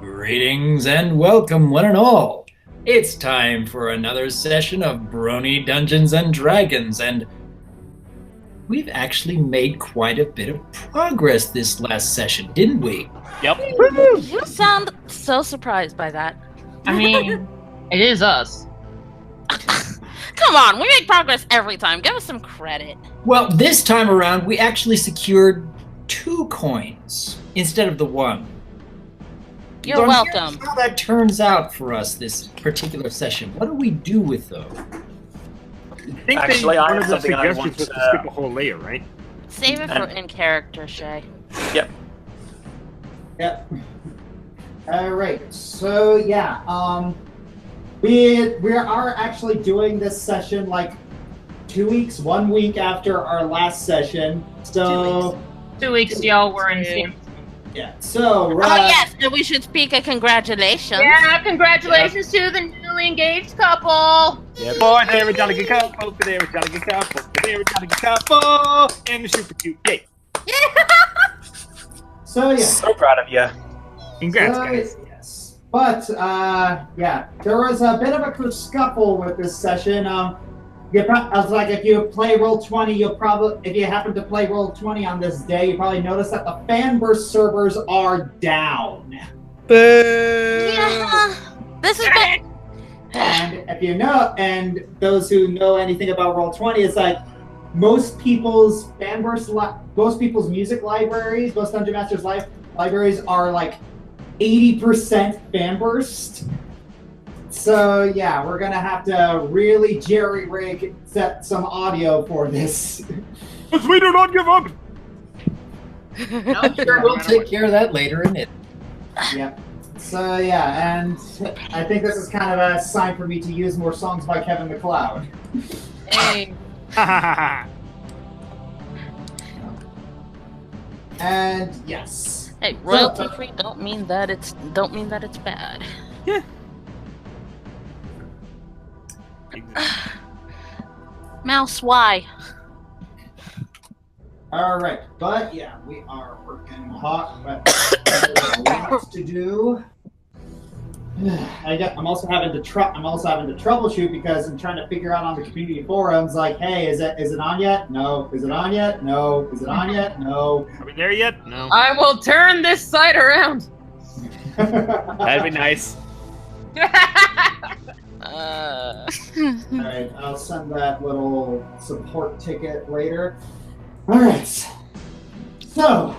Greetings and welcome, one and all. It's time for another session of Brony Dungeons and Dragons, and we've actually made quite a bit of progress this last session, didn't we? Yep. You sound so surprised by that. I mean, it is us. Come on, we make progress every time. Give us some credit. Well, this time around, we actually secured 2 coins instead of the 1. You're So welcome. here's how that turns out for us this particular session. What do we do with those? I think Actually, I one have of the something I suggestions want was to to- skip a whole layer, right? Save it for in character, Shay. Yep. Yep. All right. So yeah, we are actually doing this session like 2 weeks, 1 week after our last session. So 2 weeks, y'all were in sync. yeah. So Oh yes, and we should speak a congratulations. Yeah, congratulations to the newly engaged couple. Yeah, boy, there we gotta get couple, there we gotta get couple, there we gotta get couple, and the super cute. Yay! So yeah. So proud of you. Congrats, So, guys. yes. But yeah, there was a bit of a kerfuffle with this session. I was like, if you play Roll20, you'll probably, if you happen to play Roll20 on this day, you probably notice that the Fanburst servers are down. Yeah, this is been. And if you know, and those who know anything about Roll20, it's like most people's most people's music libraries, most Dungeon Masters libraries are like 80% Fanburst. So yeah, we're gonna have to really jerry-rig set some audio for this. But we do not give up! I'm sure we'll take care of that later in it. Yep. So yeah, and I think this is kind of a sign for me to use more songs by Kevin MacLeod. Hey. And yes. Hey, royalty free don't mean that it's bad. Mouse, why? All right, but yeah, we are working hot. But lots to do. I'm also having to troubleshoot because I'm trying to figure out on the community forums, like, hey, is it on yet? No. Is it on yet? No. Is it on yet? No. Are we there yet? No. I will turn this site around. That'd be nice. All right, I'll send that little support ticket later. All right. So,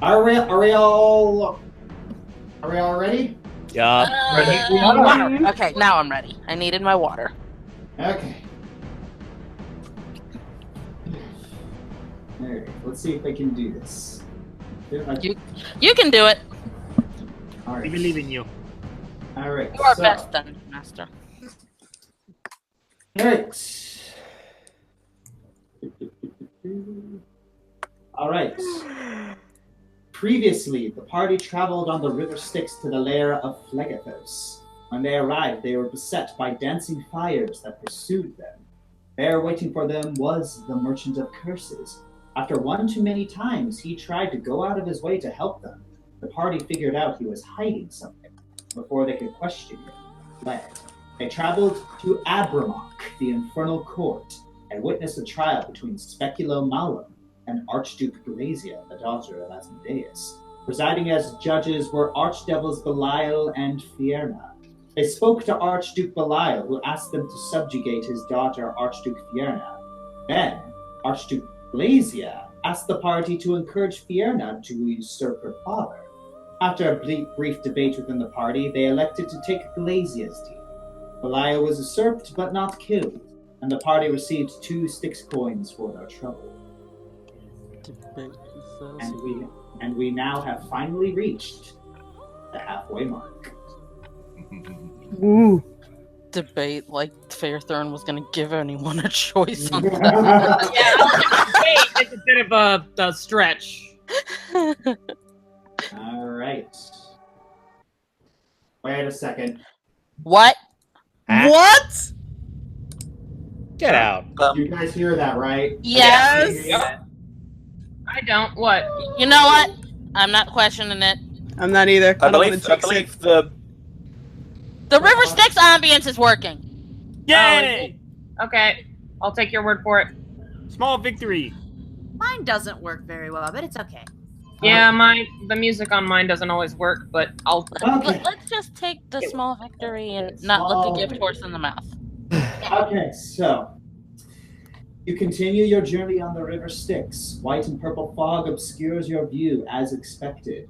are we all ready? Yeah. Okay, now I'm ready. I needed my water. Okay. All right, let's see if I can do this. You can do it. All We right. believe in you. All right. You are so- best dungeon master. All right. All right. Previously, the party traveled on the river Styx to the lair of Phlegethos. When they arrived, they were beset by dancing fires that pursued them. There, waiting for them, was the Merchant of Curses. After one too many times, he tried to go out of his way to help them. The party figured out he was hiding something before they could question him. Fled. They traveled to Abramok, the infernal court, and witnessed a trial between Speculo Malum and Archduke Glasia, the daughter of Asmodeus. Presiding as judges were Archdevils Belial and Fierna. They spoke to Archduke Belial, who asked them to subjugate his daughter, Archduke Fierna. Then, Archduke Glasia asked the party to encourage Fierna to usurp her father. After a brief debate within the party, they elected to take Glasia's deal. Belial was usurped but not killed, and the party received 2 Styx coins for their trouble. And we now have finally reached the halfway mark. Ooh. Debate like Fairthorn was gonna give anyone a choice on that. Hey, it's a bit of a stretch. All right. Wait a second. What? Huh? What? Get out. You guys hear that, right? Yes. I don't. What? You know what? I'm not questioning it. I'm not either. I don't wanna believe jinx it. the The River Styx ambience is working. Yay! Okay, I'll take your word for it. Small victory. Mine doesn't work very well, but it's okay. Yeah, the music on mine doesn't always work, but I'll. Okay. Let's just take the small victory and not look a gift horse in the mouth. Okay, so you continue your journey on the river Styx. White and purple fog obscures your view as expected.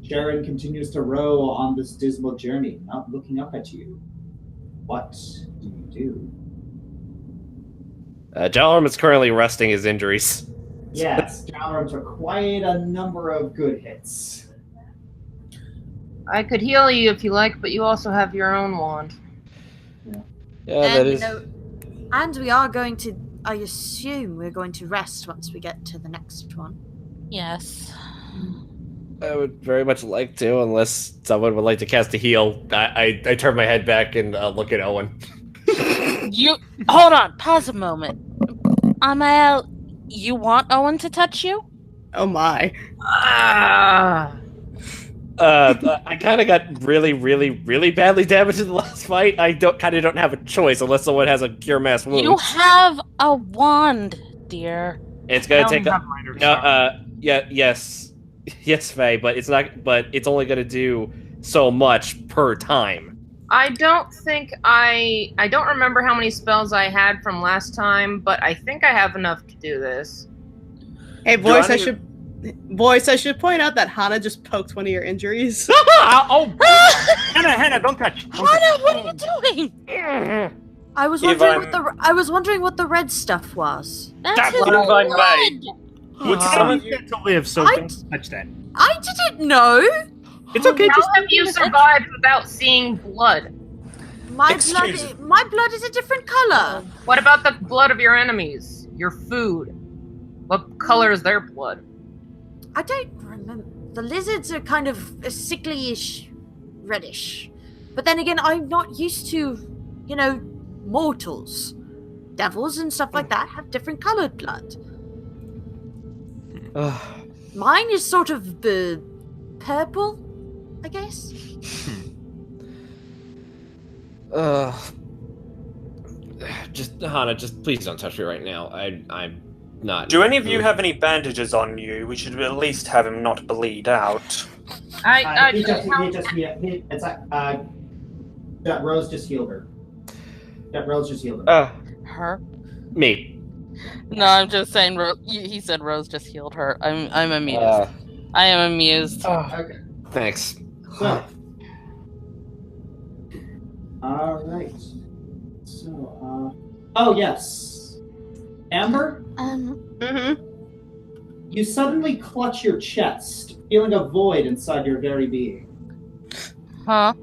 Sharon continues to row on this dismal journey, not looking up at you. What do you do? Jalrum is currently resting his injuries. Yes, Jalrum took quite a number of good hits. I could heal you if you like, but you also have your own wand. Yeah, that is. And we are going to, I assume we're going to rest once we get to the next one. Yes. I would very much like to, unless someone would like to cast a heal. I turn my head back and look at Owen. You hold on. Pause a moment. Amael, you want Owen to touch you? Oh my. Ah. I kind of got really, really, really badly damaged in the last fight. I don't have a choice unless someone has a cure mass wounds. You have a wand, dear. It's gonna take yes, Faye, but it's not. But it's only gonna do so much per time. I don't remember how many spells I had from last time, but I think I have enough to do this. Hey, Voice, I should point out that Hana just poked one of your injuries. Oh, Hannah, don't touch. Hana, what are you doing? I was wondering what the red stuff was. That's his what if I blood. Would some of you to live, so don't touch that. I didn't know. It's okay. How have you survived without seeing blood? My blood is a different color. What about the blood of your enemies? Your food? What color is their blood? I don't remember. The lizards are kind of sickly-ish, reddish. But then again, I'm not used to, mortals. Devils and stuff like that have different colored blood. Mine is sort of purple, I guess. Just Hana, just please don't touch me right now. I'm not. Do any of you have any bandages on you? We should at least have him not bleed out. That Rose just healed her. Her? Me. No, I'm just saying. He said Rose just healed her. I'm amused. I am amused. Okay. Thanks. So. All right. So, oh yes, Amber. You suddenly clutch your chest, feeling a void inside your very being. Huh?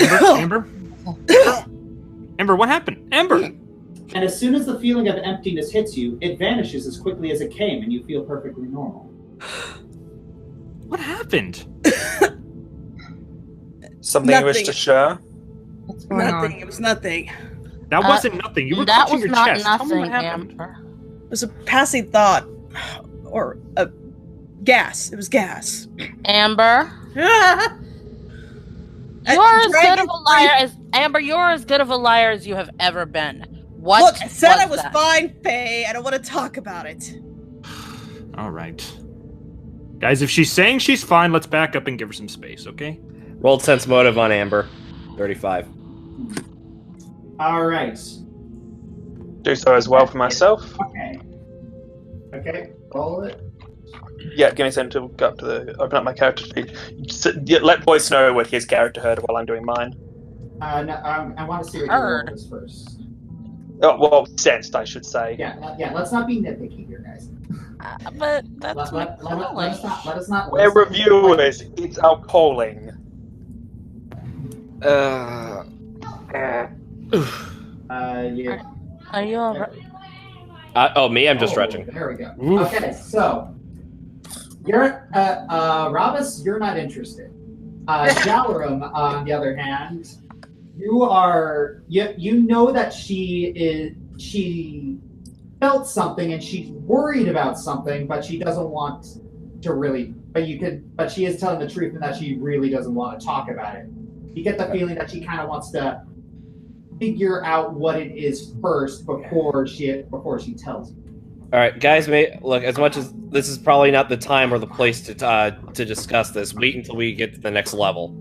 Amber? Amber, what happened? Amber! And as soon as the feeling of emptiness hits you, it vanishes as quickly as it came, and you feel perfectly normal. What happened? Something you wish to share? What's going Nothing. on? It was nothing. That wasn't nothing. You were That clutching was your not chest. Tell me what nothing, happened. Amber. It was a passing thought. Or a gas. It was gas. Amber, you're as good of a liar as Amber. You're as good of a liar as you have ever been. What? Look, I said I was that? fine, Faye. I don't want to talk about it. All right. Guys, if she's saying she's fine, let's back up and give her some space, okay? Rolled sense motive on Amber. 35. All right. Do so as well for myself. Okay. Roll it. Yeah, give me a second to go up to open up my character sheet. Let Boyce know what his character heard while I'm doing mine. No, I want to see what you roll this first. Oh, well, sensed, I should say. Yeah. Let's not be nitpicky here, guys. But that's Let us not. We're reviewers. It's our calling. Yeah. Are you alright? Me? I'm just stretching. There we go. Oof. Okay, so you're Rabas, you're not interested. Jalarum, on the other hand, you know that she felt something and she's worried about something, but she doesn't want really, but she is telling the truth in that she really doesn't want to talk about it. You get the feeling that she kind of wants to figure out what it is first before she tells you. All right, guys. Look, as much as this is probably not the time or the place to discuss this, wait until we get to the next level.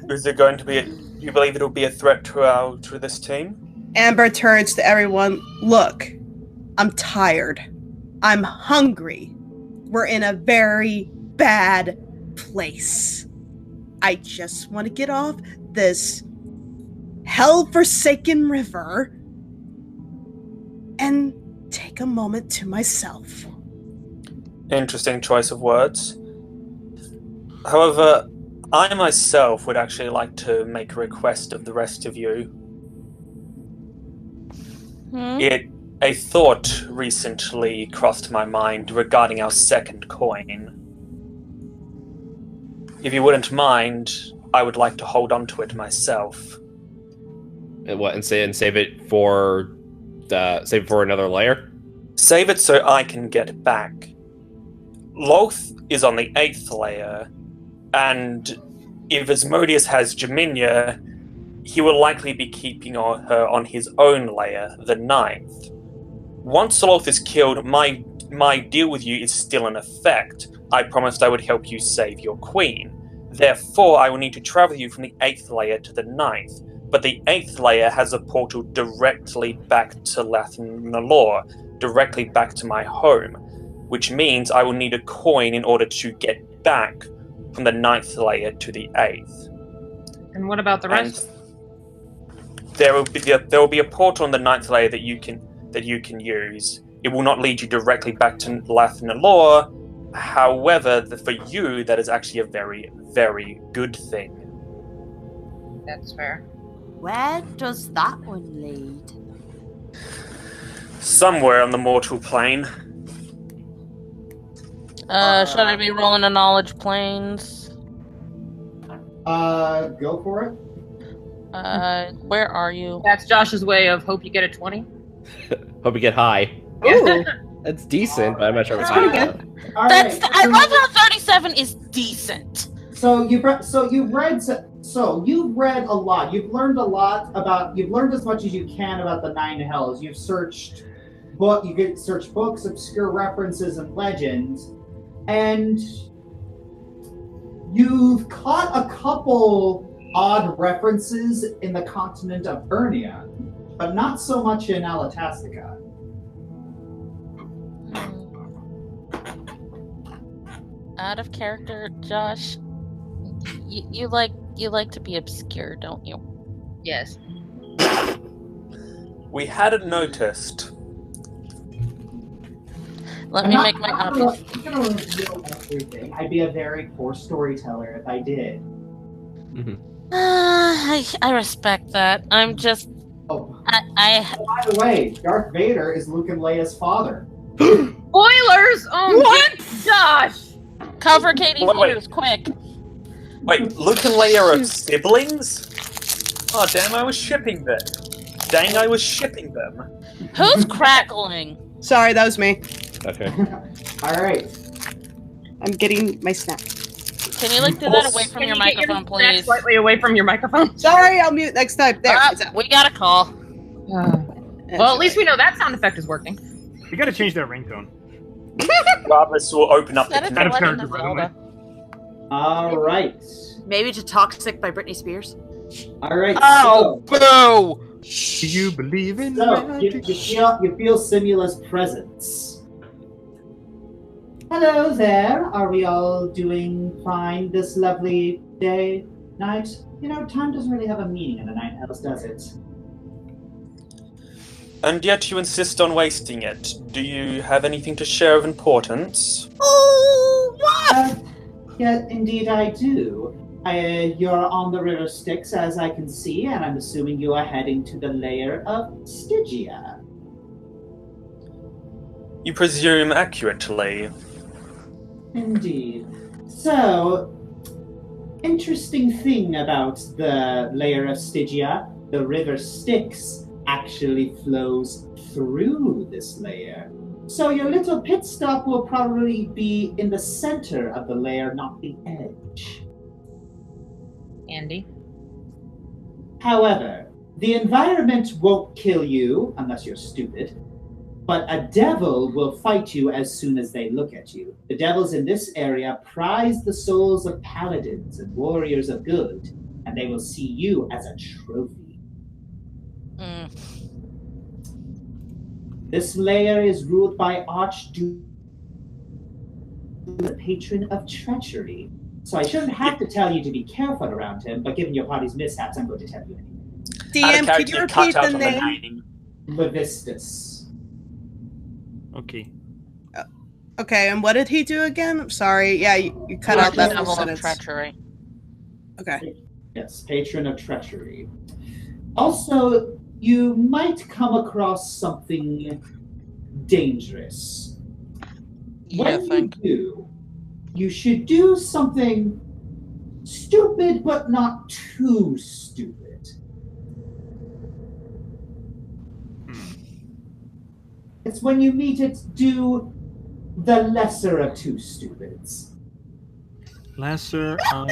Is there going to be? Do you believe it will be a threat to this team? Amber turns to everyone. Look, I'm tired. I'm hungry. We're in a very bad place. I just want to get off this hell-forsaken river and take a moment to myself. Interesting choice of words. However, I myself would actually like to make a request of the rest of you. A thought recently crossed my mind regarding our second coin. If you wouldn't mind, I would like to hold on to it myself. And save it for another layer? Save it so I can get it back. Loth is on the 8th layer, and if Asmodeus has Jaminia, he will likely be keeping her on his own layer, the 9th. Once Loth is killed, my deal with you is still in effect. I promised I would help you save your queen. Therefore, I will need to travel you from the 8th layer to the 9th. But the 8th layer has a portal directly back to Lathanalor, directly back to my home, which means I will need a coin in order to get back from the 9th layer to the 8th. And what about the rest? There will be a portal on the 9th layer that you can use. It will not lead you directly back to Lathanalor. However, for you, that is actually a very, very good thing. That's fair. Where does that one lead? Somewhere on the mortal plane. Should I be rolling a knowledge planes? Go for it. Where are you? That's Josh's way of hope you get a 20. Hope you get high. Ooh, That's decent, but I'm not sure if it's pretty high. good. I love how 37 is decent. You've read a lot. You've learned as much as you can about the 9 hells. You've searched books, obscure references, and legends, and you've caught a couple odd references in the continent of Urnia, but not so much in Alatastica. Out of character, Josh. You like to be obscure, don't you? Yes. We hadn't noticed. Let me make my I'm not gonna reveal everything. I'd be a very poor storyteller if I did. Mm-hmm. I respect that. I'm just. Oh. By the way, Darth Vader is Luke and Leia's father. Spoilers! Oh, what? Josh! Cover Katie's ears, quick. Wait, Luke and Leia are siblings? Oh, damn, I was shipping them. Dang, I was shipping them. Who's crackling? Sorry, that was me. Okay. Alright. I'm getting my snack. Can you do that away from your microphone, please? Slightly away from your microphone. Sorry, I'll mute next time. There. We got a call. Well, at least we know that sound effect is working. You gotta change that ringtone. Roberts will open up the Set it to connection. Legend of Zelda. Alright. Maybe to Toxic by Britney Spears. Alright. Oh, boo! Do you believe in So, you feel Simula's presence. Hello there. Are we all doing fine this lovely day, night? You know, time doesn't really have a meaning in the 9 hells, does it? And yet you insist on wasting it. Do you have anything to share of importance? Oh, what? Yeah, indeed I do. You're on the River Styx, as I can see, and I'm assuming you are heading to the Layer of Stygia. You presume accurately. Indeed. So, interesting thing about the Layer of Stygia, the River Styx actually flows through this layer. So your little pit stop will probably be in the center of the layer, not the edge. Andy? However, the environment won't kill you, unless you're stupid, but a devil will fight you as soon as they look at you. The devils in this area prize the souls of paladins and warriors of good, and they will see you as a trophy. This layer is ruled by Archduke, the patron of treachery. So I shouldn't have to tell you to be careful around him, but given your party's mishaps, I'm going to tell you anyway. DM, can you repeat the name? Levistus. Okay. Okay, and what did he do again? I'm sorry. Yeah, you cut out that whole sentence. Treachery. Okay. Yes, patron of treachery. Also, you might come across something dangerous. When you do, you should do something stupid, but not too stupid. It's when you meet it, do the lesser of two stupids. Lesser of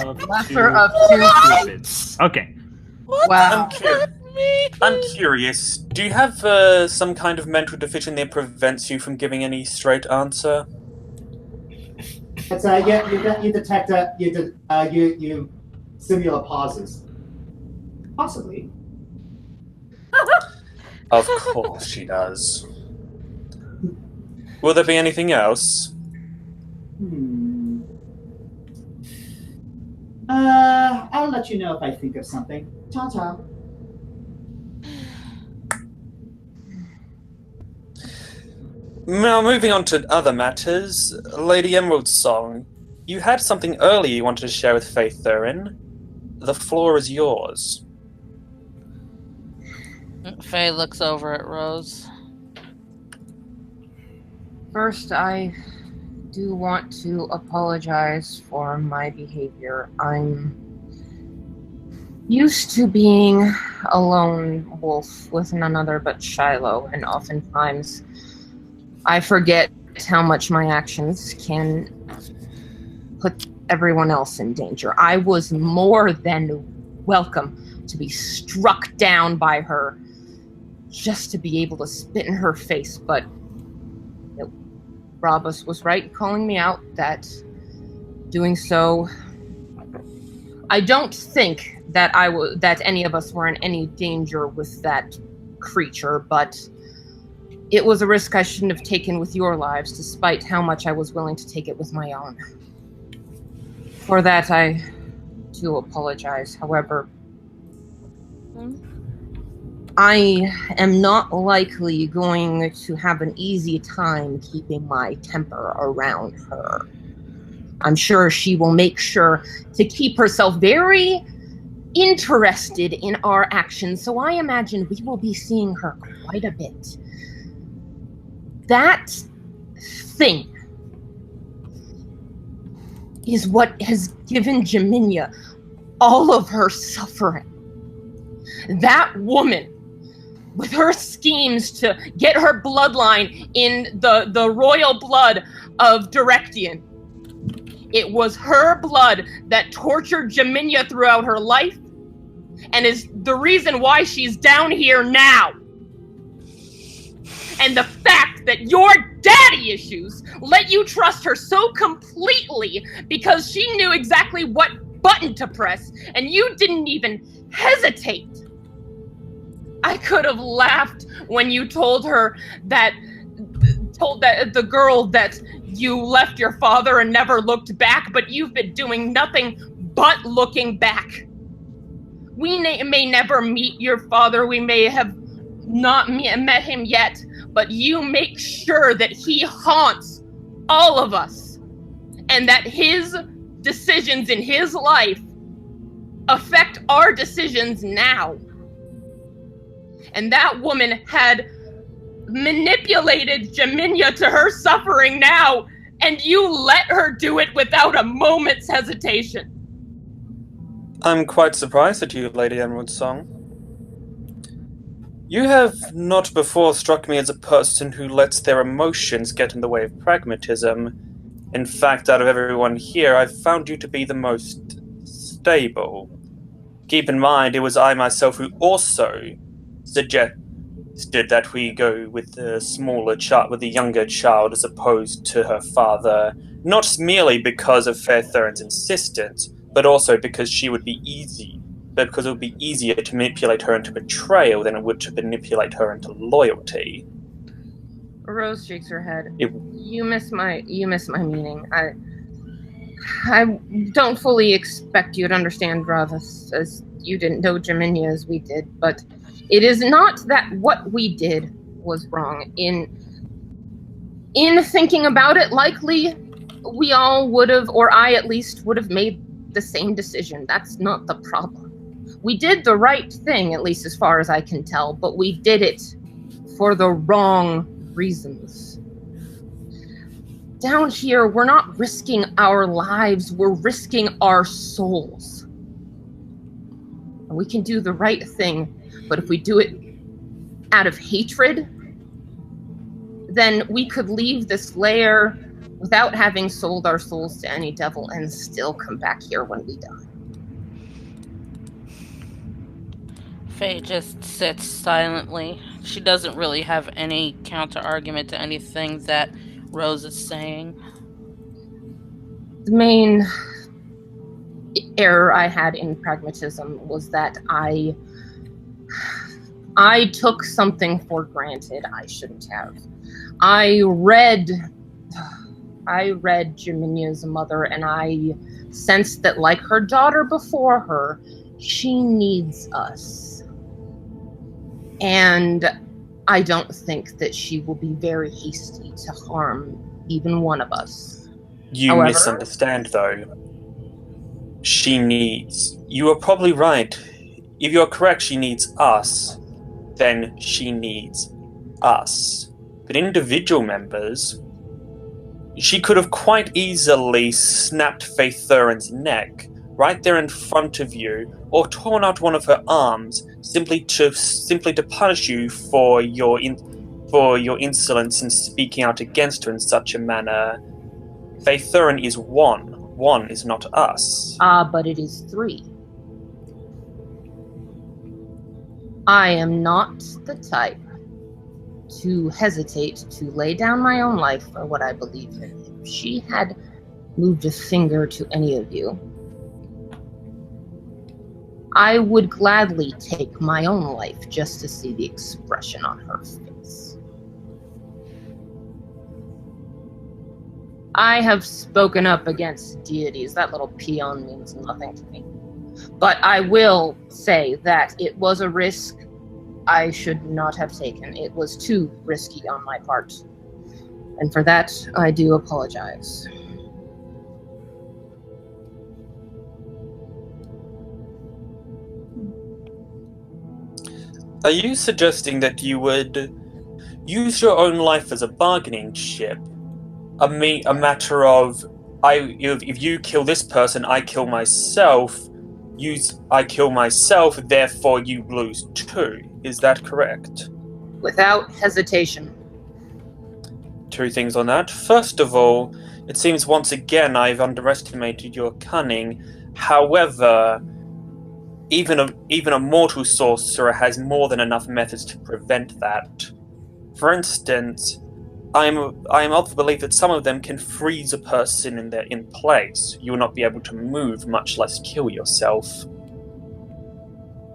two stupids. Okay. Wow. I'm curious. Do you have some kind of mental deficiency that prevents you from giving any straight answer? It's you detect you simulate pauses. Possibly. Of course she does. Will there be anything else? I'll let you know if I think of something. Ta-ta. Now, moving on to other matters, Lady Emerald's song. You had something earlier you wanted to share with Faith Thurin. The floor is yours. Faye looks over at Rose. First, I do want to apologize for my behavior. I'm used to being a lone wolf with none other but Shiloh, and oftentimes I forget how much my actions can put everyone else in danger. I was more than welcome to be struck down by her just to be able to spit in her face, but Brabus was right calling me out that doing so, I don't think that that any of us were in any danger with that creature, but it was a risk I shouldn't have taken with your lives, despite how much I was willing to take it with my own. For that, I do apologize. However, I am not likely going to have an easy time keeping my temper around her. I'm sure she will make sure to keep herself very interested in our actions, so I imagine we will be seeing her quite a bit. That thing is what has given Jaminia all of her suffering. That woman, with her schemes to get her bloodline in the royal blood of Directian. It was her blood that tortured Jaminia throughout her life, and is the reason why she's down here now. And the fact that your daddy issues let you trust her so completely because she knew exactly what button to press, and you didn't even hesitate. I could have laughed when you told the girl that you left your father and never looked back, but you've been doing nothing but looking back. We may never meet your father, we may have not met him yet, but you make sure that he haunts all of us, and that his decisions in his life affect our decisions now. And that woman had manipulated Jaminia to her suffering now, and you let her do it without a moment's hesitation. I'm quite surprised at you, Lady Emerald's song. You have not before struck me as a person who lets their emotions get in the way of pragmatism. In fact, out of everyone here, I've found you to be the most stable. Keep in mind, it was I myself who also suggested that we go with the smaller child, with the younger child, as opposed to her father, not merely because of Fair Thurin's insistence, but also because it would be easier to manipulate her into betrayal than it would to manipulate her into loyalty. Rose shakes her head. You miss my meaning. I don't fully expect you to understand Gravis, as you didn't know Jaminia as we did, but it is not that what we did was wrong. In thinking about it, likely we all would have, or I at least would have made the same decision. That's not the problem. We did the right thing, at least as far as I can tell, but we did it for the wrong reasons. Down here, we're not risking our lives, we're risking our souls. And we can do the right thing, but if we do it out of hatred, then we could leave this lair without having sold our souls to any devil and still come back here when we die. Faye just sits silently. She doesn't really have any counter-argument to anything that Rose is saying. The main error I had in pragmatism was that I took something for granted I shouldn't have. I read Jaminia's mother, and I sensed that, like her daughter before her, she needs us. And I don't think that she will be very hasty to harm even one of us. You misunderstand, though. You are probably right. If you're correct, she needs us, then she needs us. But individual members, she could have quite easily snapped Faith Thurin's neck right there in front of you, or torn out one of her arms simply to punish you for your insolence in speaking out against her in such a manner. Faith Thurin is one. One is not us. But it is 3. I am not the type to hesitate to lay down my own life for what I believe in. If she had moved a finger to any of you, I would gladly take my own life just to see the expression on her face. I have spoken up against deities. That little peon means nothing to me. But I will say that it was a risk I should not have taken. It was too risky on my part. And for that, I do apologize. Are you suggesting that you would use your own life as a bargaining chip? A matter of, if you kill this person, I kill myself. I kill myself, therefore you lose too. Is that correct? Without hesitation. 2 things on that. First of all, it seems once again I've underestimated your cunning. However, even a mortal sorcerer has more than enough methods to prevent that. For instance, I am of the belief that some of them can freeze a person in place. You will not be able to move, much less kill yourself.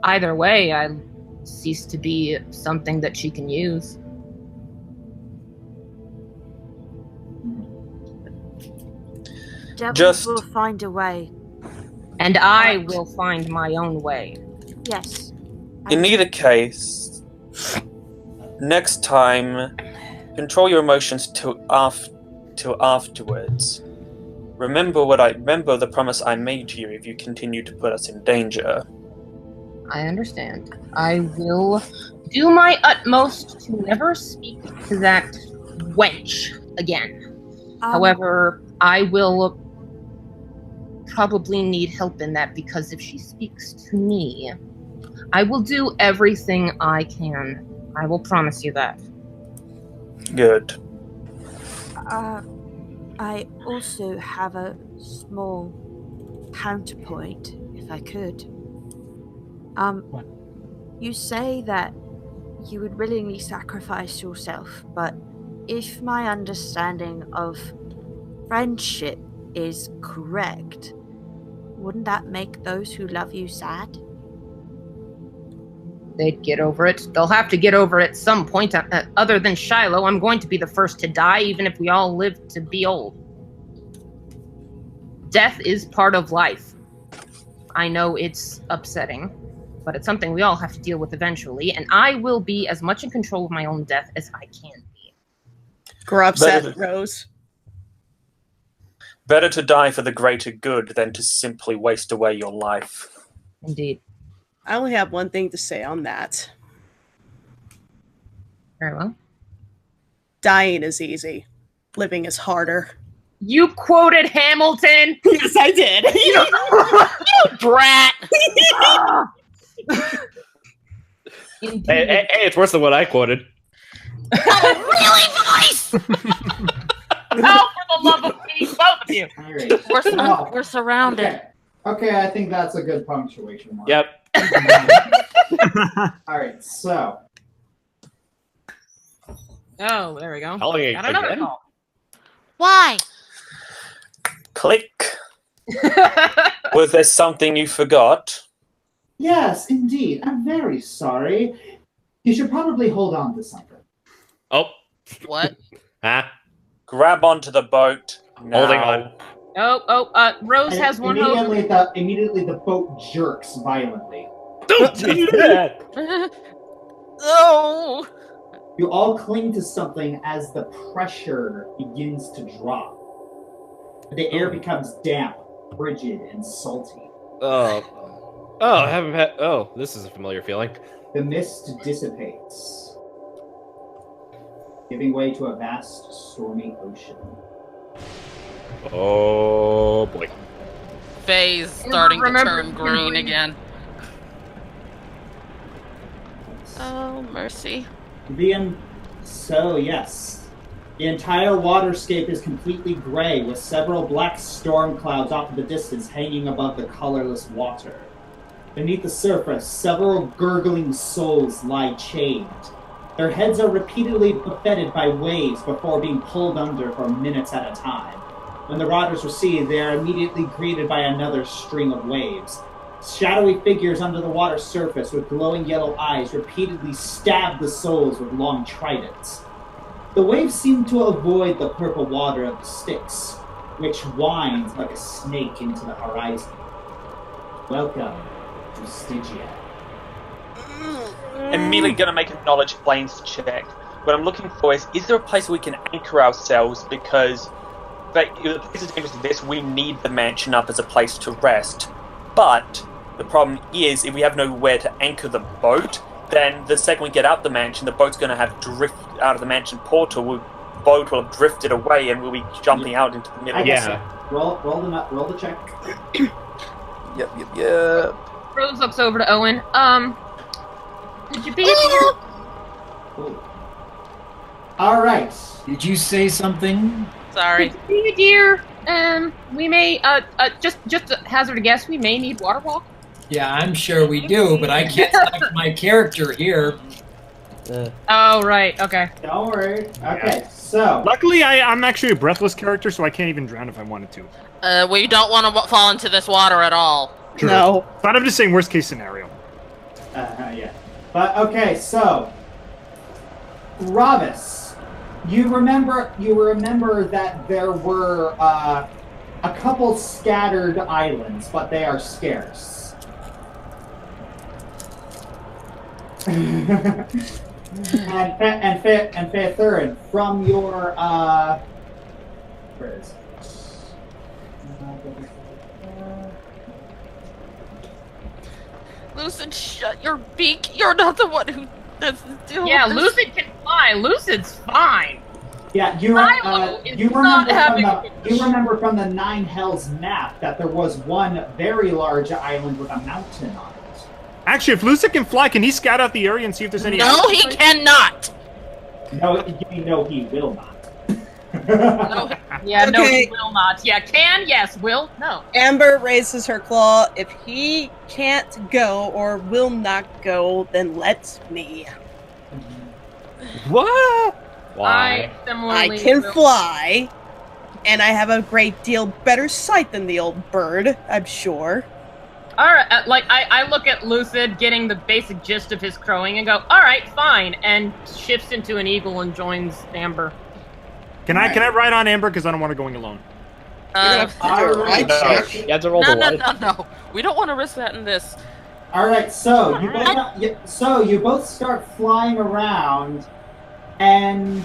Either way, I cease to be something that she can use. Devils will find a way. And I will find my own way. Yes. In either case, next time, control your emotions till afterwards. Remember the promise I made to you if you continue to put us in danger. I understand. I will do my utmost to never speak to that wench again. However, I will probably need help in that, because if she speaks to me, I will do everything I can I will promise you that. Good. I also have a small counterpoint, if I could. What? You say that you would willingly sacrifice yourself, but if my understanding of friendship is correct, wouldn't that make those who love you sad? They'd get over it. They'll have to get over it at some point. Other than Shiloh, I'm going to be the first to die, even if we all live to be old. Death is part of life. I know it's upsetting, but it's something we all have to deal with eventually, and I will be as much in control of my own death as I can be. Grow upset, Rose. Better to die for the greater good than to simply waste away your life. Indeed. I only have one thing to say on that. Very well. Dying is easy. Living is harder. You quoted Hamilton! Yes, I did. You brat! Hey, it's worse than what I quoted. Oh, really, voice? Oh, for the love of peace, both of you! All right. We're surrounded. Okay, I think that's a good punctuation mark. Yep. All right, so Oh, there we go. Calling Got another again? call. Why? Click. Was there something you forgot? yes, indeed. I'm very sorry. You should probably hold on to something. Oh. What? Huh? Grab onto the boat. Now. Holding on. Rose And has one hope. immediately the boat jerks violently. Don't do that! Oh. You all cling to something as the pressure begins to drop. The air becomes damp, frigid, and salty. Oh. Oh, I haven't had. Oh, this is a familiar feeling. The mist dissipates, giving way to a vast, stormy ocean. Oh boy. Faye's starting to Remember turn green green. again. Oh, mercy. Yes. The entire waterscape is completely gray, with several black storm clouds off in the distance hanging above the colorless water. Beneath the surface, several gurgling souls lie chained. Their heads are repeatedly buffeted by waves before being pulled under for minutes at a time. When the waters recede, they are immediately greeted by another string of waves. Shadowy figures under the water's surface with glowing yellow eyes repeatedly stab the souls with long tridents. The waves seem to avoid the purple water of the Styx, which winds like a snake into the horizon. Welcome to Stygia. Immediately gonna make a knowledge planes check. What I'm looking for is there a place we can anchor ourselves? Because the places dangerous as this, we need the mansion up as a place to rest. But the problem is, if we have nowhere to anchor the boat, then the second we get out the mansion, the boat's going to have drifted out of the mansion portal. The boat will have drifted away, and we'll be jumping out into the middle. I guess so. Roll the check. Yep. Rose looks over to Owen. Did you be here? All right. Did you say something? Sorry. Did you be dear? We may, just a hazard a guess, we may need water walk. Yeah, I'm sure we do, but I can't select my character here. Oh, right, okay. Don't worry. Okay, so Luckily, I'm actually a breathless character, so I can't even drown if I wanted to. We don't want to fall into this water at all. True. No. But I'm just saying worst case scenario. yeah. But okay, so Ravis, you remember that there were a couple scattered islands, but they are scarce. and Faethurin, from your where is it? Lucid, shut your beak. You're not the one who does deal Yeah, with this. Lucid can fly. Lucid's fine. Yeah, you remember from the Nine Hells map that there was one very large island with a mountain on it. Actually, if Lucic can fly, can he scout out the area and see if there's any... No, he cannot! No, he will not. No. Yeah, no, Okay. he will not. Yeah, can, yes, will, no. Amber raises her claw. If he can't go or will not go, then let me. What? I Why? similarly I can will- fly, and I have a great deal better sight than the old bird, I'm sure. All right, I look at Lucid, getting the basic gist of his crowing, and go, all right, fine, and shifts into an eagle and joins Amber. Can I ride on Amber? Because I don't want to go alone. Alright, You have to roll No, the no, light. no. We don't want to risk that in this. Alright, so you both start flying around, and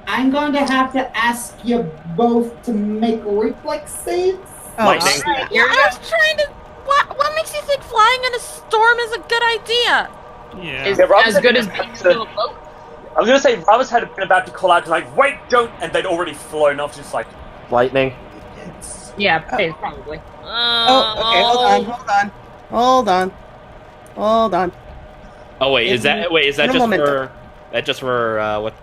I'm going to have to ask you both to make reflex saves. Lightning. Yeah, I was trying to. What makes you think flying in a storm is a good idea? Yeah. Is Yeah, Rob's as good like- as being still afloat. I was gonna say, Roberts had been about to call out, like, wait, don't, and they'd already flown off, just like, Lightning. Yeah, probably. Oh, okay, hold on. Oh wait, is that In a just moment. for what?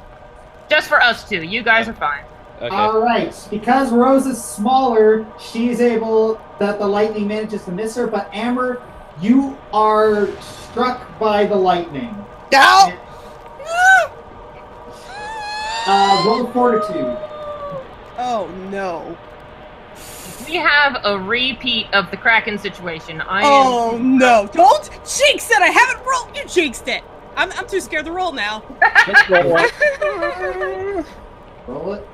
Just for us two. You guys are fine. Okay. Alright, because Rose is smaller, she's able, that the lightning manages to miss her, but Amber, you are struck by the lightning. Ow! Roll fortitude. Oh no. We have a repeat of the Kraken situation. Oh no. Don't jinx it! I haven't rolled! You jinxed it! I'm too scared to roll now. Let's roll it. Roll it.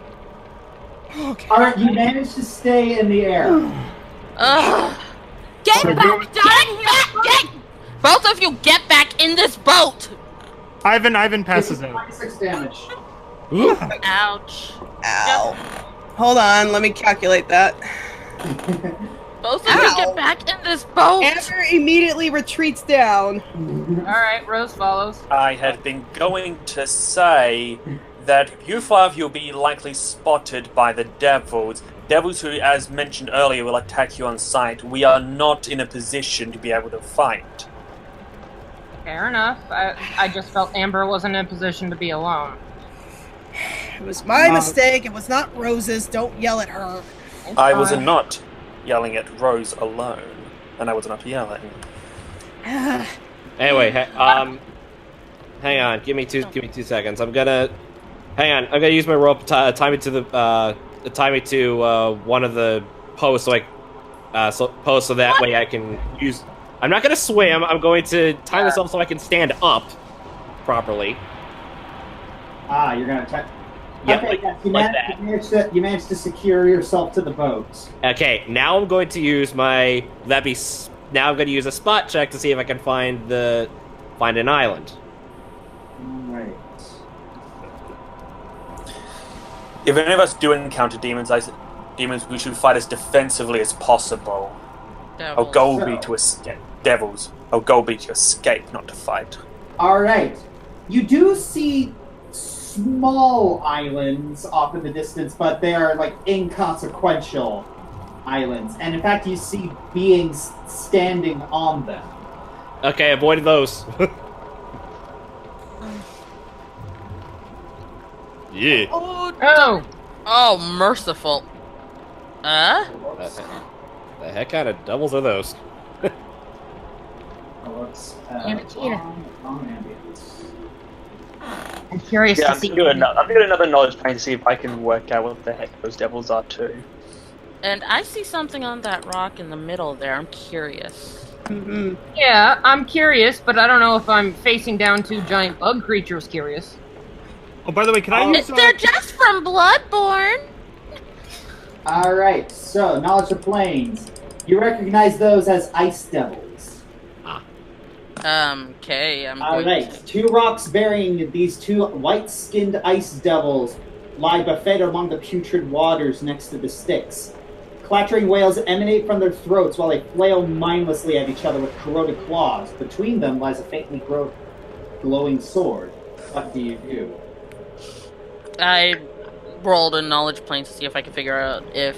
Okay. Alright, you managed to stay in the air. Ugh. Get So back do- down here! Both of you get back in this boat! Ivan passes out. 26 damage. Ouch. Ow. Hold on, let me calculate that. Both of you Ow. get back in this boat! Amber immediately retreats down. Alright, Rose follows. I had been going to say that you five you'll be likely spotted by the devils. Devils who, as mentioned earlier, will attack you on sight. We are not in a position to be able to fight. Fair enough. I just felt Amber wasn't in a position to be alone. It was my mistake. It was not Rose's. Don't yell at her. I was not yelling at Rose alone, and I was not yelling. Anyway, hang on. Give me two seconds. I'm gonna use my rope to time it to one of the posts, so that way I can use. I'm not gonna swim. I'm going to time myself so I can stand up properly. You're gonna attack. Yeah, Okay, yes, you like managed to secure yourself to the boat. Okay, now I'm going to use my now I'm going to use a spot check to see if I can find an island. Alright. If any of us do encounter demons, we should fight as defensively as possible. Our Devils. goal will be to escape. Devils. Our goal will be to escape, not to fight. Alright. You do see small islands off in the distance, but they are like inconsequential islands. And in fact, you see beings standing on them. Okay, avoided those. Yeah. Oh, merciful. The heck kind of doubles are those? Damn it, Cheetah. on ambience. I'm curious Yeah, to I'm see. doing another knowledge trying to see if I can work out what the heck those devils are too. And I see something on that rock in the middle there. I'm curious. Mm-hmm. Yeah, I'm curious, but I don't know if I'm facing down two giant bug creatures curious. Oh, by the way, can I use... They're just from Bloodborne. Alright, so knowledge of planes. You recognize those as ice devils. Okay, I'm going Alright, two rocks bearing these two white-skinned ice devils lie buffeted among the putrid waters next to the Styx. Clattering wails emanate from their throats while they flail mindlessly at each other with corroded claws. Between them lies a faintly glowing sword. What do you do? I rolled a knowledge plane to see if I could figure out if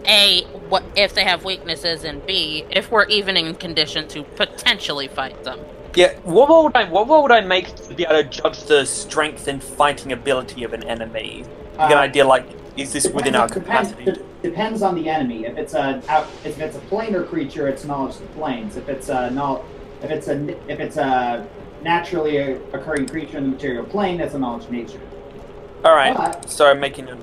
A, what if they have weaknesses, and B, if we're even in condition to potentially fight them. Yeah, what would I make to be able to judge the strength and fighting ability of an enemy? To get an idea, like, is this within our capacity? Depends on the enemy. If it's a planar creature, it's knowledge of the planes. If it's a naturally occurring creature in the material plane, that's a knowledge of nature. All right. So I'm making a.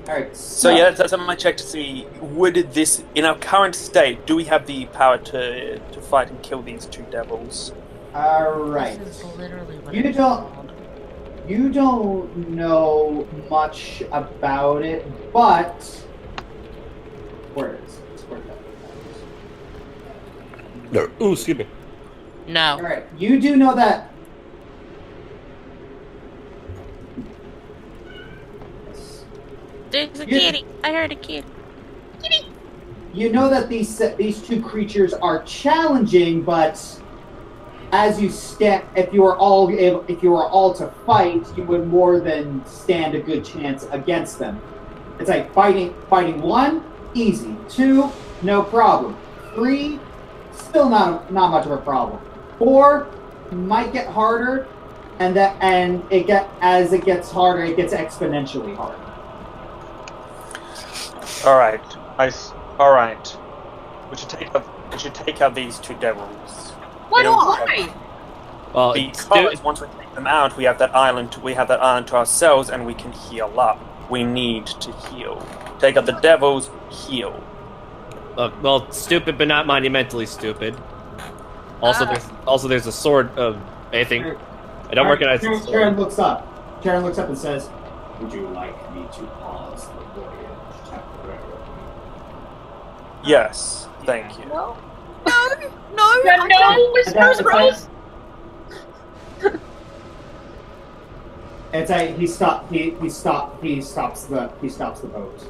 All right. So yeah, that's my check to see, would this, in our current state, do we have the power to fight and kill these two devils? All right. This is literally what You don't know much about it, but where is it? Where is it? Ooh, excuse me. No. All right. You do know that. There's a kitty. I heard a kitty. Kitty. You know that these two creatures are challenging, but as you step, if you were all to fight, you would more than stand a good chance against them. It's like fighting 1, easy. 2, no problem. 3, still not much of a problem. 4 might get harder, and as it gets harder, it gets exponentially harder. All right. All right. We should take out these two devils. Why? Well, Because once we take them out, we have that island to ourselves, and we can heal up. We need to heal. Take out the devils, heal. Look, well, stupid, but not monumentally stupid. Also, there's a sword of anything. I don't recognize the sword. Sharon looks up. Sharon looks up and says, "Would you like me to pause the voyage temporarily?" Yes, thank you. No, Whispers, Rose. It's a he stops the boat.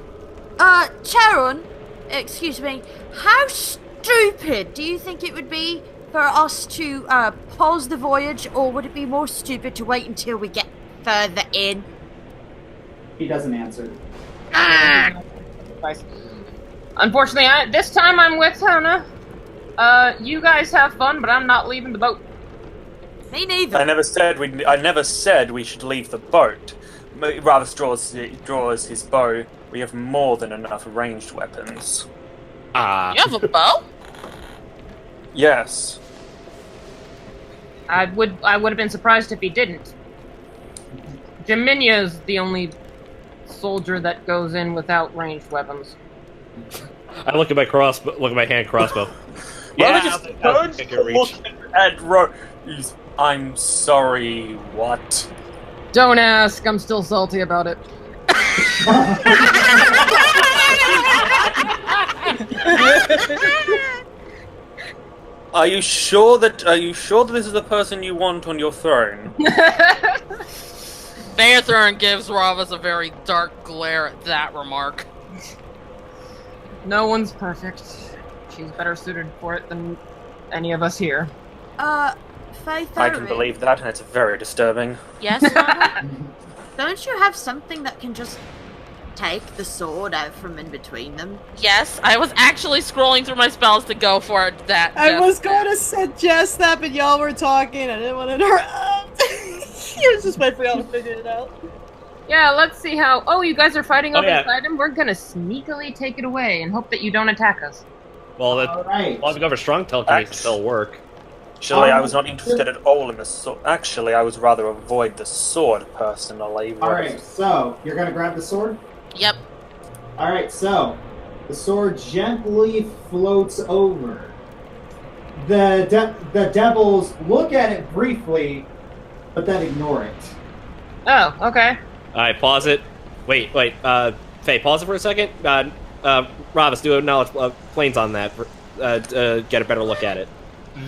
Charon, excuse me, how stupid do you think it would be for us to pause the voyage, or would it be more stupid to wait until we get further in? He doesn't answer. Unfortunately, this time I'm with Hannah. You guys have fun, but I'm not leaving the boat. Me neither. I never said we should leave the boat. Ravis draws his bow. We have more than enough ranged weapons. You have a bow? Yes. I would have been surprised if he didn't. Jaminia is the only soldier that goes in without ranged weapons. I look at my hand crossbow. I'm sorry, what? Don't ask, I'm still salty about it. Are you sure that this is the person you want on your throne? Bathorin gives Ravas a very dark glare at that remark. No one's perfect. She's better suited for it than any of us here. Faith, I can believe that, and it's very disturbing. Yes, Mama? Don't you have something that can just take the sword out from in between them? Yes, I was actually scrolling through my spells to go for that. I was going to suggest that, but y'all were talking. I didn't want to interrupt. You was just waiting for y'all to figure it out. Yeah, let's see how... Oh, you guys are fighting over yeah. this item? We're gonna sneakily take it away and hope that you don't attack us. Well, All right. as long as we go for strong telekinesis, it'll work. Actually, I was not interested at all in the sword. Actually, I was rather avoid the sword, personally. Alright, so, you're gonna grab the sword? Yep. Alright, so, the sword gently floats over. The devils look at it briefly, but then ignore it. Oh, okay. Alright, pause it. Wait, Faye, pause it for a second. Ravis, do a knowledge planes on that, get a better look at it.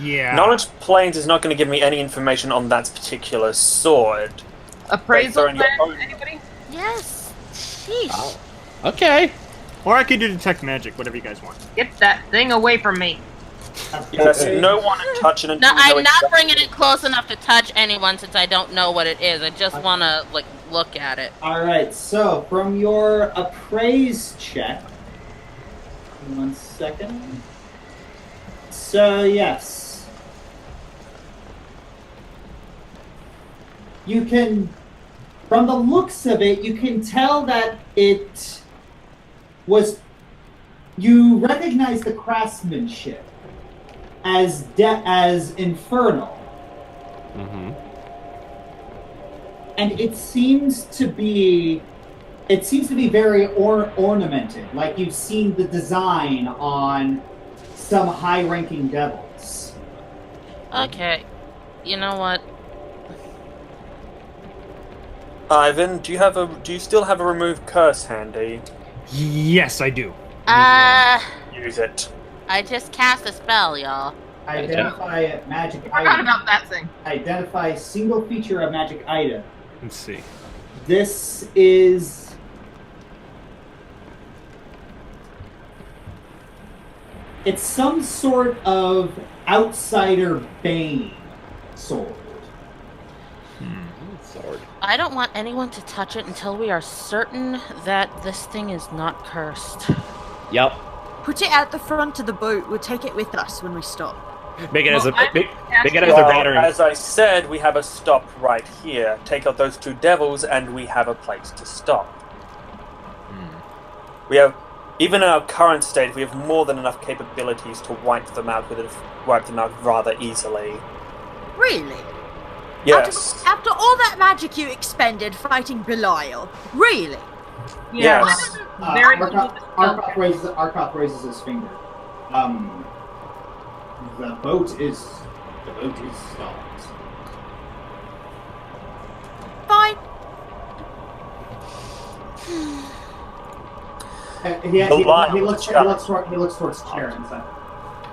Yeah. Knowledge planes is not going to give me any information on that particular sword. Appraisal Throwing your plan, own- anybody? Yes. Sheesh. Oh. Okay. Or I could do detect magic, whatever you guys want. Get that thing away from me. Yes, no one touch it until No, you know I'm not exactly- bringing it close enough to touch anyone since I don't know what it is. I just want to, look at it. Alright, so, from your appraise check, 1 second. So, yes. You can, from the looks of it, you can tell that it was, you recognize the craftsmanship as infernal. Mm-hmm. And it seems to be very ornamented, like you've seen the design on some high-ranking devils. Okay. You know what? Ivan, do you still have a remove curse handy? Yes, I do. Use it. I just cast a spell, y'all. Identify magic I forgot item. about that thing. Identify single feature of magic item. Let's see. This is... It's some sort of outsider bane sword. Sword. I don't want anyone to touch it until we are certain that this thing is not cursed. Yep. Put it at the front of the boat. We'll take it with us when we stop. Make it as a make it as a Well, battery. as I said, we have a stop right here. Take out those two devils, and we have a place to stop. We have, even in our current state, we have more than enough capabilities to wipe them out rather easily. Really? Yes. After all that magic you expended fighting Belial, really? Yeah. Yes. Very Arkoth raises his finger. The boat is stopped. Fine. He looks towards Karen and says,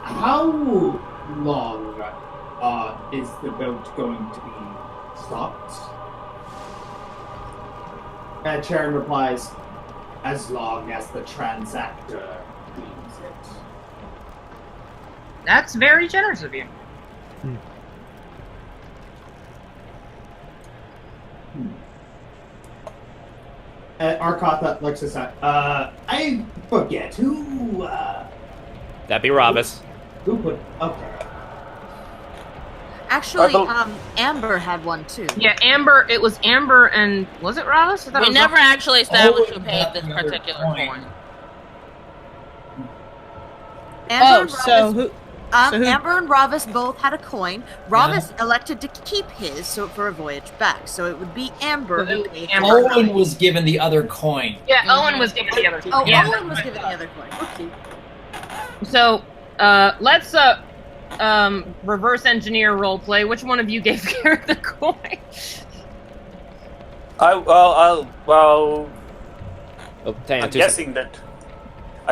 "How long is the boat going to be stopped?" And Charon replies, "As long as the transactor deems it." That's very generous of you. Arkoth looks aside. I forget who. That'd be Ravis. Who put? Okay. Actually, Amber had one too. Yeah, Amber. It was Amber and was it Ravis? I thought it We was never Ravis. actually established who Oh, paid got this another particular coin. coin. Amber and so Ravis- who? Amber and Ravis both had a coin. Ravis elected to keep his for a voyage back, so it would be Amber who paid. Amber. Owen was given the other coin. Yeah, Owen was given the other. Oh, yeah. Owen was given the other coin. Okay. So, let's reverse engineer role play. Which one of you gave Karen the coin? Oh, dang, I'm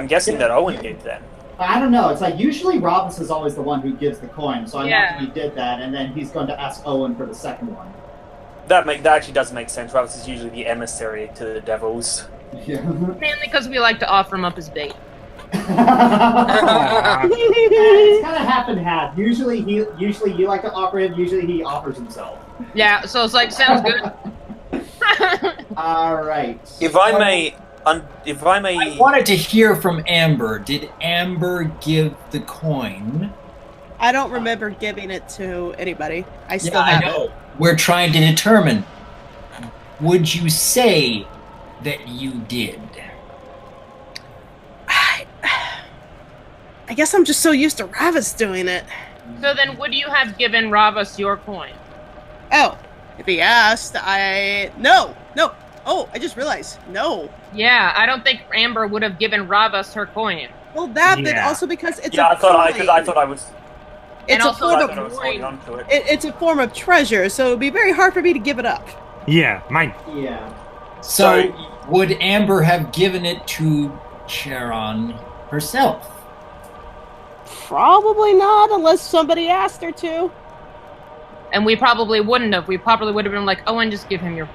guessing that Owen gave them. I don't know. It's like usually Robinson is always the one who gives the coin, so I Yeah. imagine he did that, and then he's going to ask Owen for the second one. That actually does make sense. Ravis is usually the emissary to the devils. Yeah. Mainly because we like to offer him up as bait. It's kind of half and half. Usually you like to offer him. Usually he offers himself. Yeah, so it's like, sounds good. All right. If I may, I wanted to hear from Amber. Did Amber give the coin? I don't remember giving it to anybody. I still Yeah, I have know. it. We're trying to determine. Would you say that you did? I guess I'm just so used to Ravis doing it. So then, would you have given Ravas your coin? Oh, if he asked, no. Oh, I just realized, no. Yeah, I don't think Amber would have given Ravas her coin. Well, that, but Yeah. also because it's yeah, a I thought I coin. thought I was. It's a also, form I of thought I was holding on to it. it's a form of treasure, so it'd be very hard for me to give it up. Yeah, mine. Yeah. So, would Amber have given it to Charon herself? Probably not, unless somebody asked her to. And we probably wouldn't have. We probably would have been like, Owen, just give him your...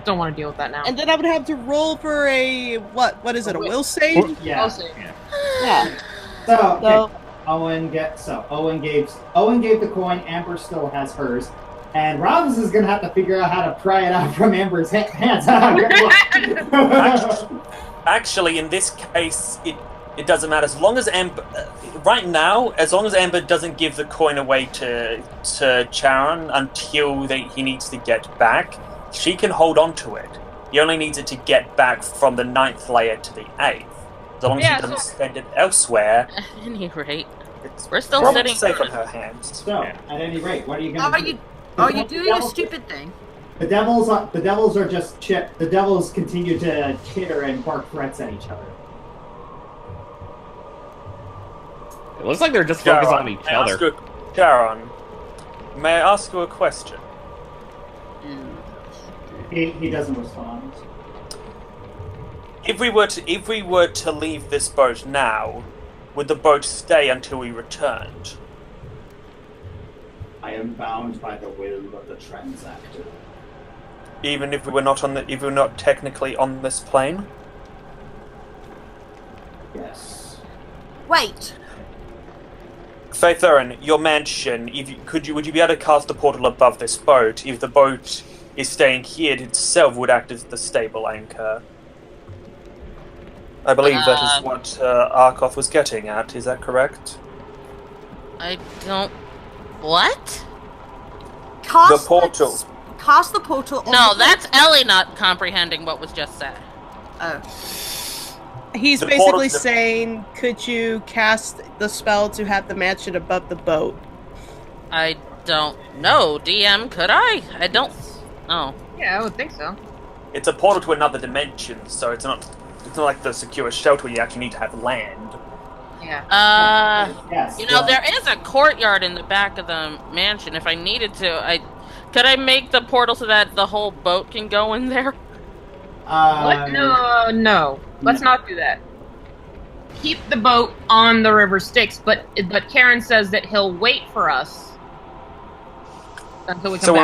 Don't want to deal with that now. And then I would have to roll for a what is it? A will save? Yeah. Also, Yeah. So, okay. So- Owen gave the coin. Amber still has hers, and Robins is gonna have to figure out how to pry it out from Amber's hands. Actually, in this case, It doesn't matter as long as Amber. Right now, as long as Amber doesn't give the coin away to Charon until he needs to get back, she can hold on to it. He only needs it to get back from the 9th layer to the 8th. As long as he doesn't spend it elsewhere. At any rate, we're still probably sitting safe on her hands. So, at any rate, what are you going to do? Are you doing a stupid thing? The devils are just the devils continue to chitter and bark threats at each other. It looks like they're just focused on each other. Charon, may I ask you a question? He doesn't respond. If we were to leave this boat now, would the boat stay until we returned? I am bound by the will of the transactor. Even if we were not technically on this plane? Yes. Wait. Faith Theron, your mansion, would you be able to cast the portal above this boat? If the boat is staying here, it itself would act as the stable anchor. I believe that is what Arkoth was getting at, is that correct? I don't... What? Cast the portal. Cast the portal on No, the that's Ellie not comprehending what was just said. Oh. He's The basically portal- saying, could you cast the spell to have the mansion above the boat? I don't know, DM, could I? I don't... Oh. Yeah, I would think so. It's a portal to another dimension, so it's not like the secure shelter where you actually need to have land. Yeah. Yes. You know, there is a courtyard in the back of the mansion. If I needed to, could I make the portal so that the whole boat can go in there? What? No. Let's not do that. Keep the boat on the river Styx, but Karen says that he'll wait for us until we come back.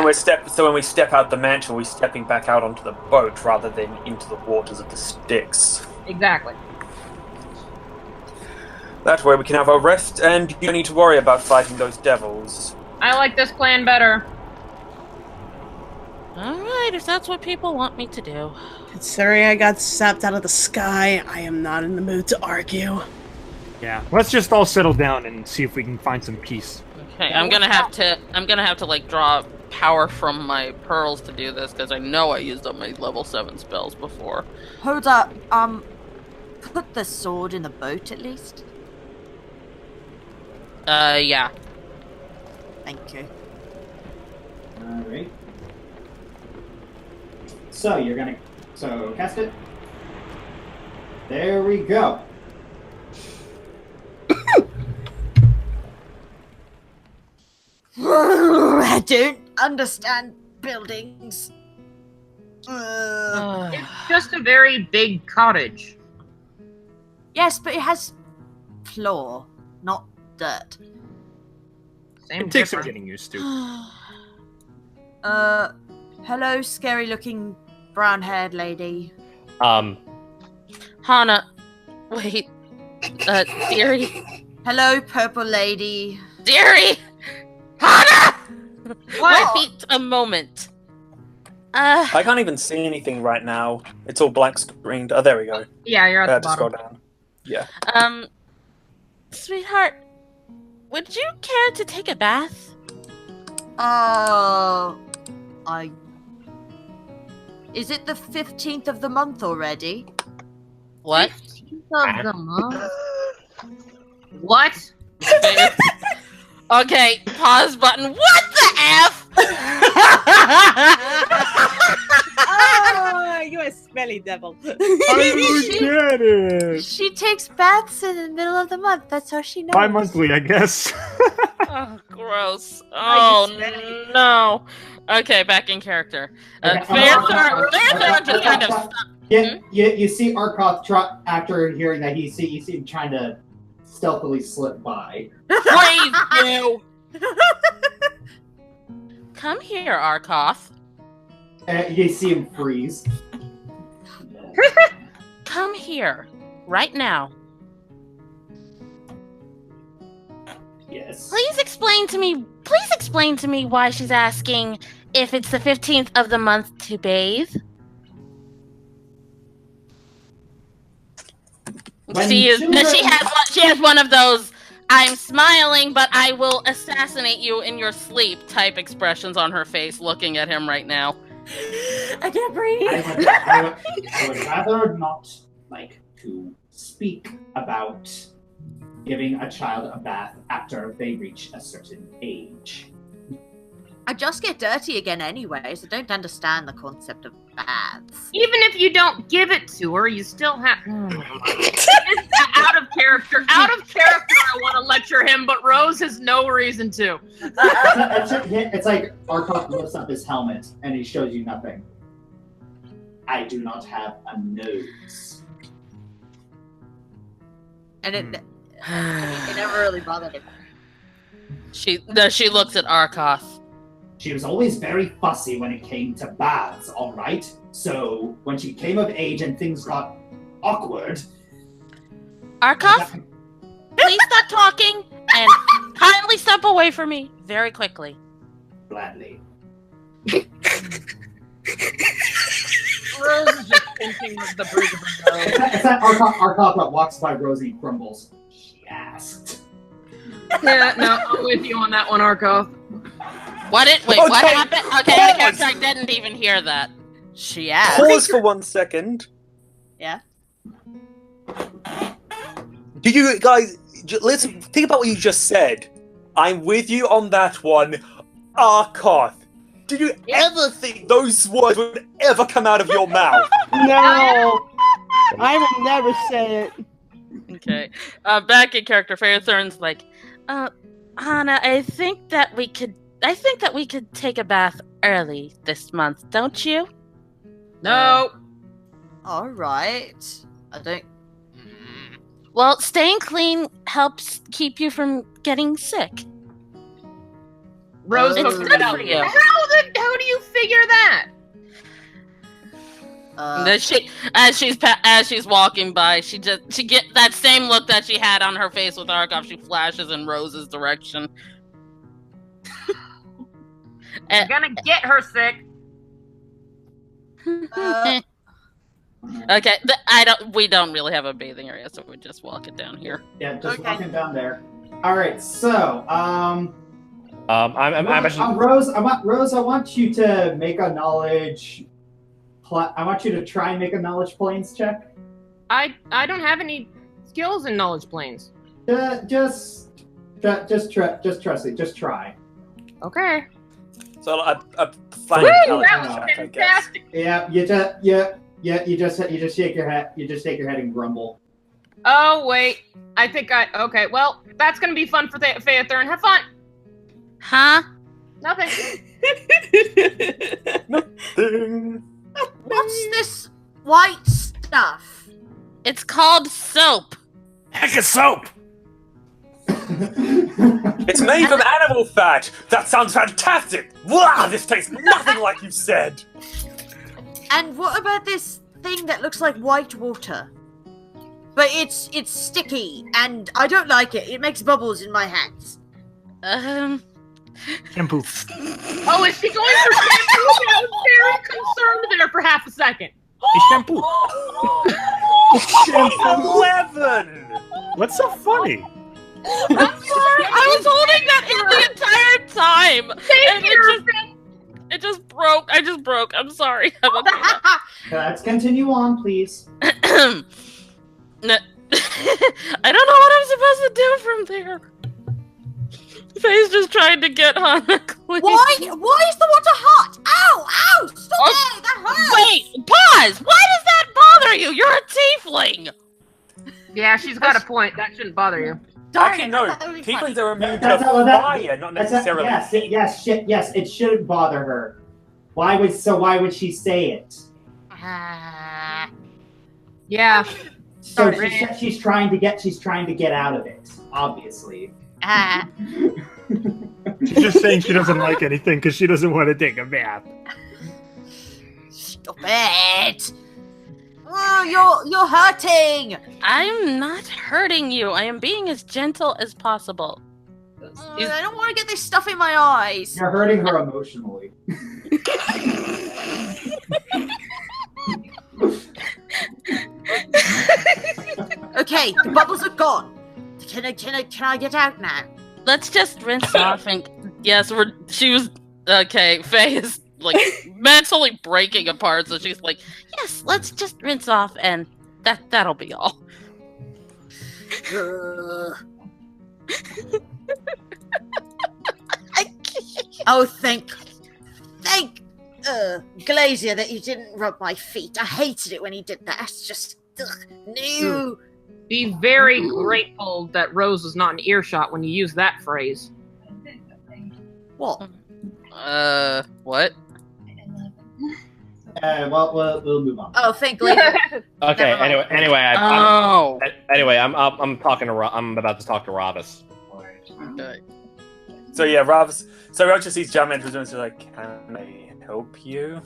When we step out the mansion, we're stepping back out onto the boat rather than into the waters of the Styx. Exactly. That way we can have our rest, and you don't need to worry about fighting those devils. I like this plan better. Alright, if that's what people want me to do. Considering I got sapped out of the sky, I am not in the mood to argue. Yeah, let's just all settle down and see if we can find some peace. Okay, I'm gonna have to like draw power from my pearls to do this, because I know I used up my level 7 spells before. Hold up. Put the sword in the boat at least. Yeah. Thank you. Alright. So cast it. There we go. I don't understand buildings. It's just a very big cottage. Yes, but it has floor, not dirt. Same It takes some difference. getting used to. Hello, scary-looking brown-haired lady. Hana. Wait. Deary. Hello, purple lady. Deary! Hana! What? Wait a moment. I can't even see anything right now. It's all black screened. Oh, there we go. Yeah, you're at I the had to scroll bottom. down. Yeah. Sweetheart, would you care to take a bath? Is it the 15th of the month already? What? 15th of the month? What? Okay, pause button. What the F? Oh, you a smelly devil. I get it. She takes baths in the middle of the month. That's how she knows. Bi-monthly, I guess. Oh, gross. Oh, no. Okay, back in character. Fairthorn just kind of stopped. You see Arkoth after hearing that you see him trying to stealthily slip by. Praise you! Come here, Arkoth. You see him freeze. Come here. Right now. Yes. Please explain to me why she's asking if it's the 15th of the month to bathe. She has one of those "I'm smiling, but I will assassinate you in your sleep" type expressions on her face, looking at him right now. I can't breathe. I would rather not like to speak about giving a child a bath after they reach a certain age. I just get dirty again anyway, so I don't understand the concept of baths. Even if you don't give it to her, you still have. Out of character. Out of character. I want to lecture him, but Rose has no reason to. It's like Arcot lifts up his helmet and he shows you nothing. I do not have a nose. And it never really bothered him. She looks at Arkoth. She was always very fussy when it came to baths, all right? So when she came of age and things got awkward... Arkoth, please stop talking and kindly step away from me very quickly. Gladly. Rose is just thinking of the bridge of her nose. It's that Arcot that walks by Rosie and crumbles. She asked. Yeah, no, I'm with you on that one, Arkoth. What happened? Okay, I didn't even hear that. She asked. Pause for 1 second. Yeah? Do you guys listen? Think about what you just said. I'm with you on that one, Arkoth. Did you ever think those words would ever come out of your mouth? No, I will never say it. Okay. Back in character, Fairthorn's like, Hannah, I think that we could take a bath early this month, don't you? No. All right. I don't. Well, staying clean helps keep you from getting sick. Rose, it's good for you. How do you figure that? As she's walking by, she get that same look that she had on her face with Arkoth. She flashes in Rose's direction. You're gonna get her sick. Okay, we don't really have a bathing area, so we're just walking down here. Yeah, just walking down there. All right, so Rose, I want you to make a knowledge. I want you to try and make a knowledge planes check. I don't have any skills in knowledge planes. Just trust it. Just try. Okay. So a fine intelligence check, I guess. Fantastic. Yeah, you just shake your head. You just shake your head and grumble. Oh wait, okay. Well, that's gonna be fun for Faethern. Have fun. Huh? Nothing. Nothing. What's this white stuff? It's called soap. Heck of soap! It's made from animal fat! That sounds fantastic! Wow, this tastes nothing like you said! And what about this thing that looks like white water? But it's sticky, and I don't like it. It makes bubbles in my hands. Shampoo. Oh, is she going for shampoo? I was very concerned there for half a second. It's shampoo. Shampoo 11! What's so funny? I'm sorry. I was holding that in the entire time. It just broke. I just broke. I'm sorry. I'm okay. Let's continue on, please. I don't know what I'm supposed to do from there. Faye's just trying to get Hannah clean. Why is the water hot? Ow! Stop it! That hurts! Wait, pause! Why does that bother you? You're a tiefling! Yeah, she's got a point. That shouldn't bother you. Actually, no. Tieflings are immune to fire, not necessarily. Yes, it shouldn't bother her. Why would she say it? Yeah. So she's trying to get out of it, obviously. She's just saying she doesn't like anything because she doesn't want to take a bath. Stop it! Oh, you're hurting! I'm not hurting you. I am being as gentle as possible. I don't want to get this stuff in my eyes. You're hurting her emotionally. Okay, Okay, the bubbles are gone. Can I get out now? Let's just rinse off and yes, she was okay. Faye is like mentally breaking apart, so she's like, yes, let's just rinse off and that'll be all. Oh, thank Glazier that you didn't rub my feet. I hated it when he did that. It's just no. Be very grateful that Rose was not in earshot when you used that phrase. What? What? Well, we'll move on. Oh, thank Glazier. Okay. Anyway, I'm talking to. I'm about to talk to Ravis. Okay. So yeah, Ravis. So Roger sees Jam enter the room. So like, can I help you?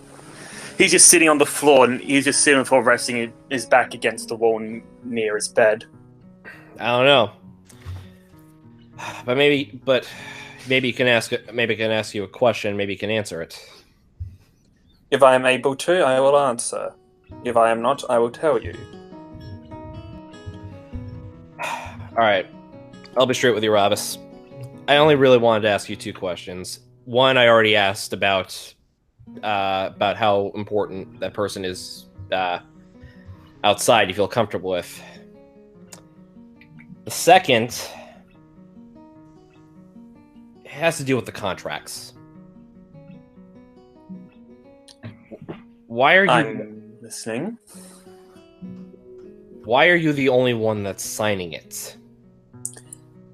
He's just sitting on the floor, and he's just sitting on the floor, resting his back against the wall near his bed. I don't know, but maybe you can ask. Maybe I can ask you a question. Maybe you can answer it. If I am able to, I will answer. If I am not, I will tell you. All right, I'll be straight with you, Ravis. I only really wanted to ask you two questions. One, I already asked about how important that person is outside you feel comfortable with. The second has to do with the contracts. Why are you... I'm listening. Why are you the only one that's signing it?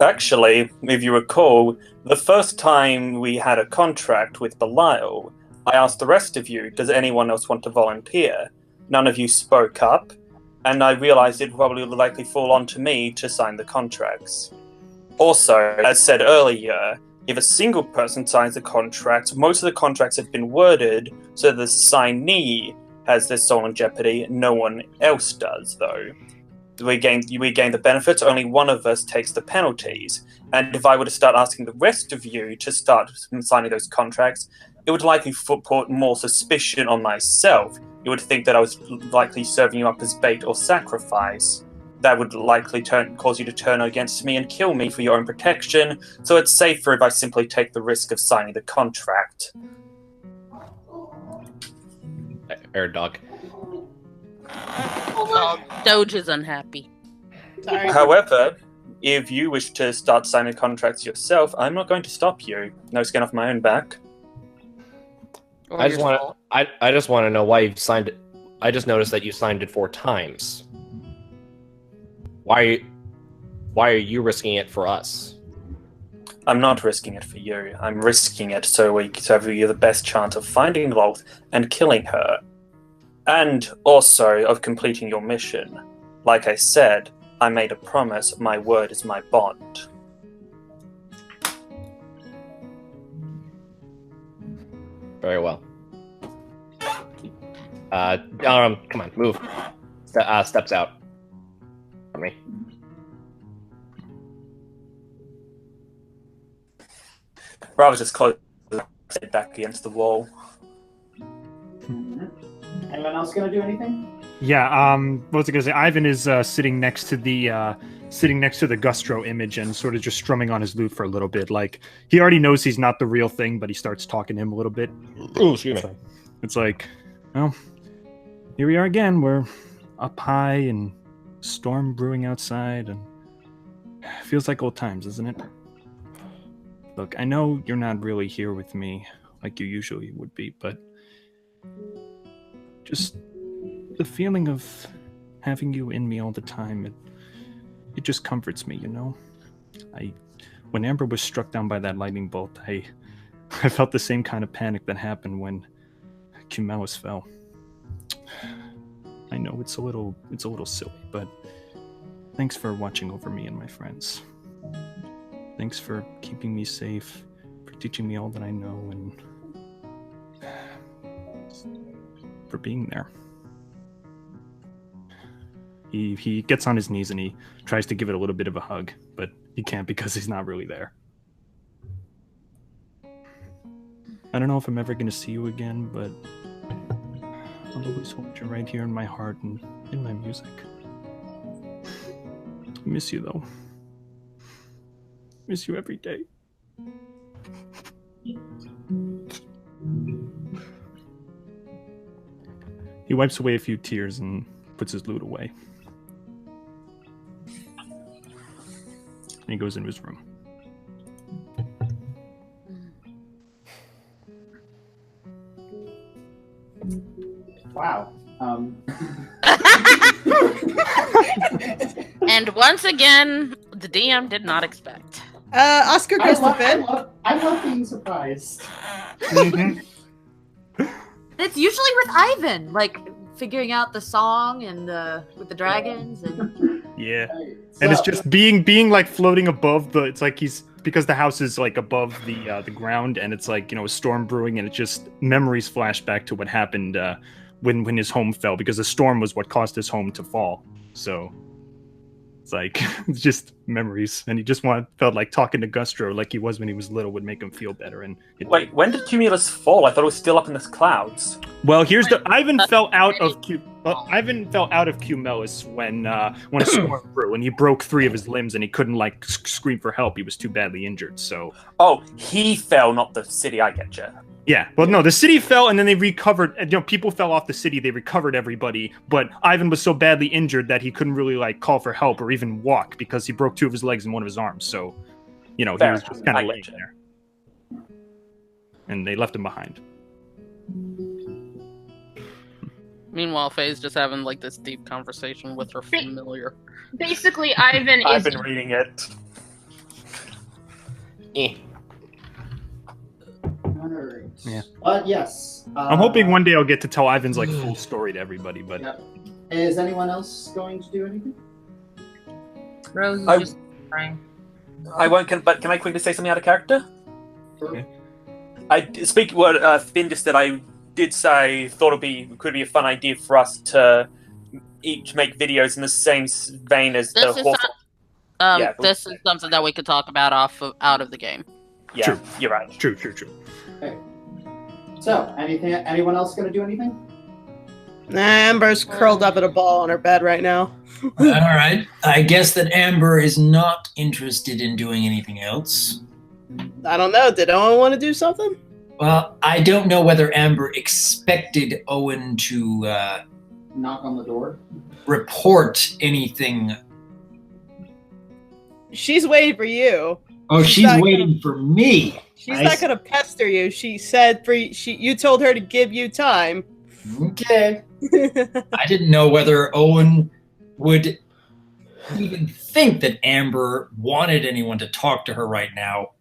Actually, if you recall, the first time we had a contract with Belial, I asked the rest of you, does anyone else want to volunteer? None of you spoke up, and I realized it probably would likely fall onto me to sign the contracts. Also, as said earlier, if a single person signs a contract, most of the contracts have been worded so the signee has their soul in jeopardy, no one else does, though. We gain the benefits, only one of us takes the penalties. And if I were to start asking the rest of you to start signing those contracts, it would likely put more suspicion on myself. You would think that I was likely serving you up as bait or sacrifice. That would likely cause you to turn against me and kill me for your own protection, so it's safer if I simply take the risk of signing the contract. Air dog. Oh, Doge is unhappy. Sorry. However, if you wish to start signing contracts yourself, I'm not going to stop you. No skin off my own back. I just want to know why you've signed it. I just noticed that you signed it 4 times. Why are you risking it for us? I'm not risking it for you. I'm risking it so we have you the best chance of finding Loth and killing her. And also of completing your mission. Like I said, I made a promise. My word is my bond. Very well. Come on, move. Steps out. For me. Rather just close it back against the wall. Anyone else gonna do anything? Yeah. What was I gonna say? Ivan is sitting next to the Gustro image and sort of just strumming on his lute for a little bit. Like he already knows he's not the real thing, but he starts talking to him a little bit. Oh, excuse me. It's like, well, here we are again. We're up high and storm brewing outside, and it feels like old times, doesn't it? Look, I know you're not really here with me like you usually would be, but just the feeling of having you in me all the time, it just comforts me, you know? When Amber was struck down by that lightning bolt, I felt the same kind of panic that happened when Cumelis fell. I know it's a little silly, but thanks for watching over me and my friends. Thanks for keeping me safe, for teaching me all that I know, and for being there. He gets on his knees and he tries to give it a little bit of a hug, but he can't because he's not really there. I don't know if I'm ever going to see you again, but I'll always hold you right here in my heart and in my music. Miss you, though. Miss you every day. He wipes away a few tears and puts his lute away. And he goes into his room. Wow. And once again, the DM did not expect. Oscar goes to bed. I love being surprised. It's usually with Ivan, like figuring out the song and with the dragons and Yeah. So, And it's just being like floating above the. It's like he's because the house is like above the ground, and it's like a storm brewing, and it just memories flash back to what happened when his home fell, because the storm was what caused his home to fall. So it's like it's just memories, and he just felt like talking to Gustro like he was when he was little would make him feel better. And Wait, when did Cumulus fall? I thought it was still up in the clouds. Well, here's the Ivan fell out of Cumulus when a storm brew, and he broke 3 of his limbs, and he couldn't like scream for help. He was too badly injured. So Oh, he fell, not the city. I get you. yeah, well, no, the city fell, and then they recovered. People fell off the city. They recovered everybody, but Ivan was so badly injured that he couldn't really like call for help or even walk because he broke 2 of his legs and 1 of his arms. So, he was just kind of laying there, and they left him behind. Meanwhile, Faye's just having like this deep conversation with her familiar. Basically, Ivan I've is been reading it. Alright. Yeah. But yes. I'm hoping one day I'll get to tell Ivan's like full story to everybody. But Yep. Is anyone else going to do anything? Rose is I- just crying. I won't. But can I quickly say something out of character? Sure. I speak what Finn just said. I did say thought could be a fun idea for us to each make videos in the same vein as This the is horse. Yeah, this is something that we could talk about out of the game. Yeah, True. You're right. True. So, anyone else going to do anything? Amber's curled up in a ball on her bed right now. All right. I guess that Amber is not interested in doing anything else. I don't know. Did Owen want to do something? Well, I don't know whether Amber expected Owen to Knock on the door. report anything. She's waiting for you. Oh, she's not waiting for me. She's I not see. gonna pester you. She said you told her to give you time. Okay. I didn't know whether Owen would even think that Amber wanted anyone to talk to her right now.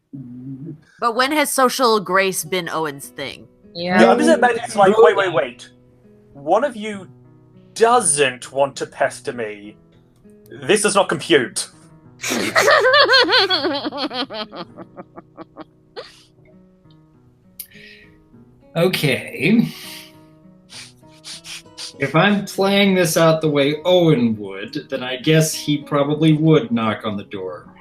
But when has social grace been Owen's thing? Yeah. Yeah, I'm just about it's like wait. One of you doesn't want to pester me. This does not compute. Okay. If I'm playing this out the way Owen would, then I guess he probably would knock on the door.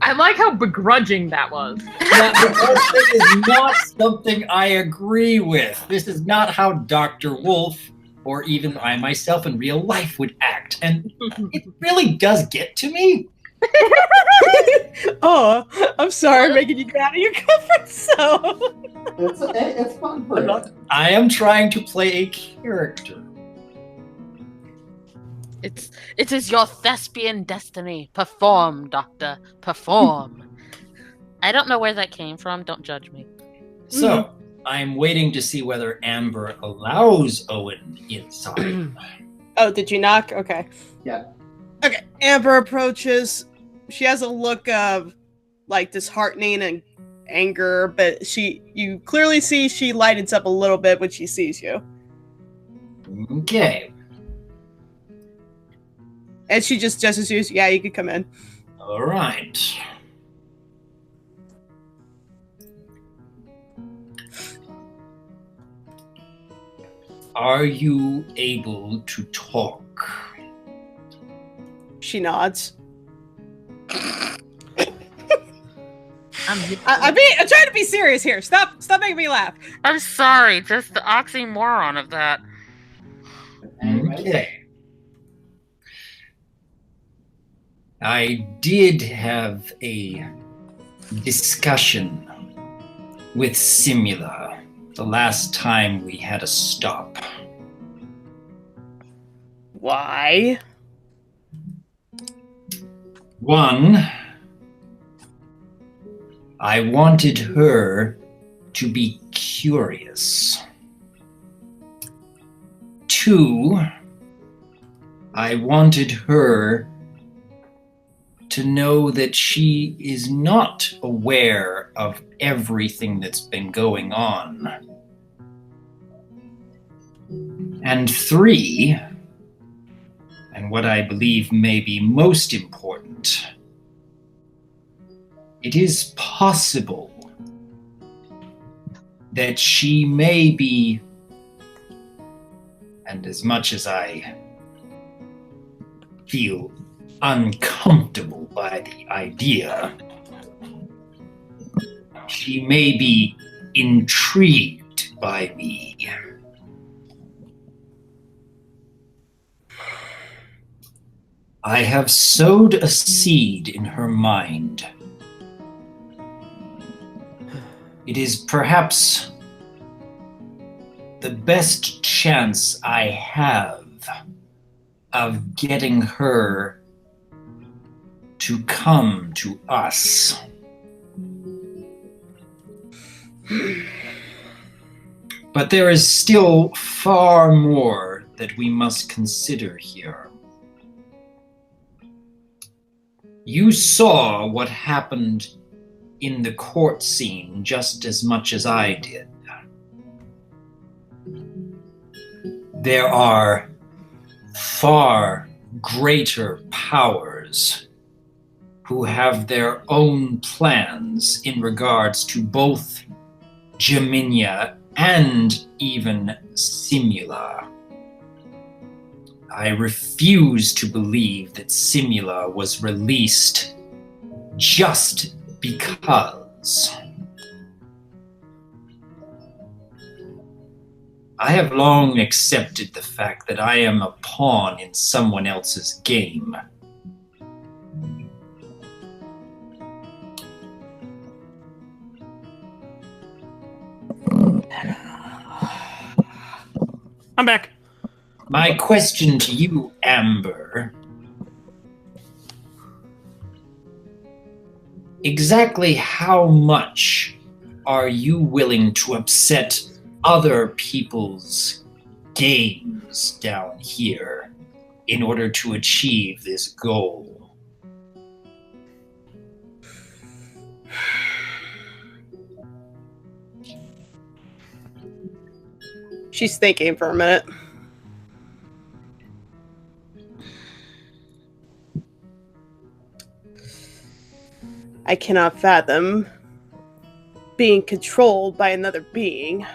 I like how begrudging that was. That because this is not something I agree with. This is not how Dr. Wolf or even I myself in real life would act. And it really does get to me. Oh, I'm sorry, I'm making you get out of your comfort zone. It's fun for you. I am trying to play a character. It is your thespian destiny. Perform, Doctor. Perform. I don't know where that came from. Don't judge me. So, I'm waiting to see whether Amber allows Owen inside. Oh, did you knock? Okay. Yeah. Okay. Amber approaches. She has a look of like disheartening and anger, but you clearly see she lightens up a little bit when she sees you. Okay. And she just as you, yeah, you could come in. All right. Are you able to talk? She nods. I'm I'm trying to be serious here. Stop making me laugh. sorry. Just the oxymoron of that. Okay. I did have a discussion with Simula the last time we had a stop. Why? One, I wanted her to be curious. Two, I wanted her to know that she is not aware of everything that's been going on. And three, and what I believe may be most important, it is possible that she may be, and as much as I feel uncomfortable by the idea, she may be intrigued by me. I have sowed a seed in her mind. It is perhaps the best chance I have of getting her to come to us. But there is still far more that we must consider here. You saw what happened in the court scene just as much as I did. There are far greater powers who have their own plans in regards to both Jaminia and even Simula. I refuse to believe that Simula was released just because. I have long accepted the fact that I am a pawn in someone else's game. I'm back. My question to you, Amber. Exactly how much are you willing to upset other people's games down here in order to achieve this goal? She's thinking for a minute. I cannot fathom being controlled by another being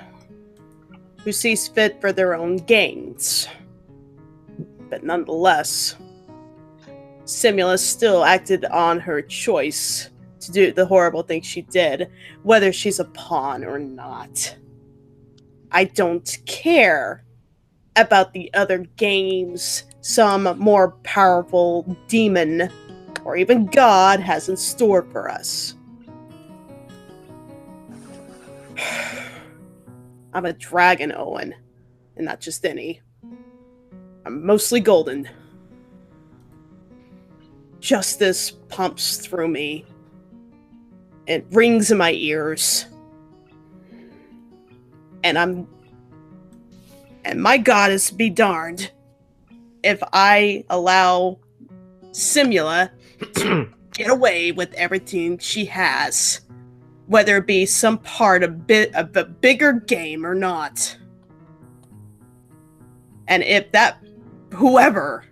who sees fit for their own gains. But nonetheless, Simula still acted on her choice to do the horrible thing she did, whether she's a pawn or not. I don't care about the other games some more powerful demon or even God has in store for us. I'm a dragon, Owen, and not just any. I'm mostly golden. Justice pumps through me. It rings in my ears. And my goddess be darned if I allow Simula to get away with everything she has, whether it be some part of a bigger game or not. And if that whoever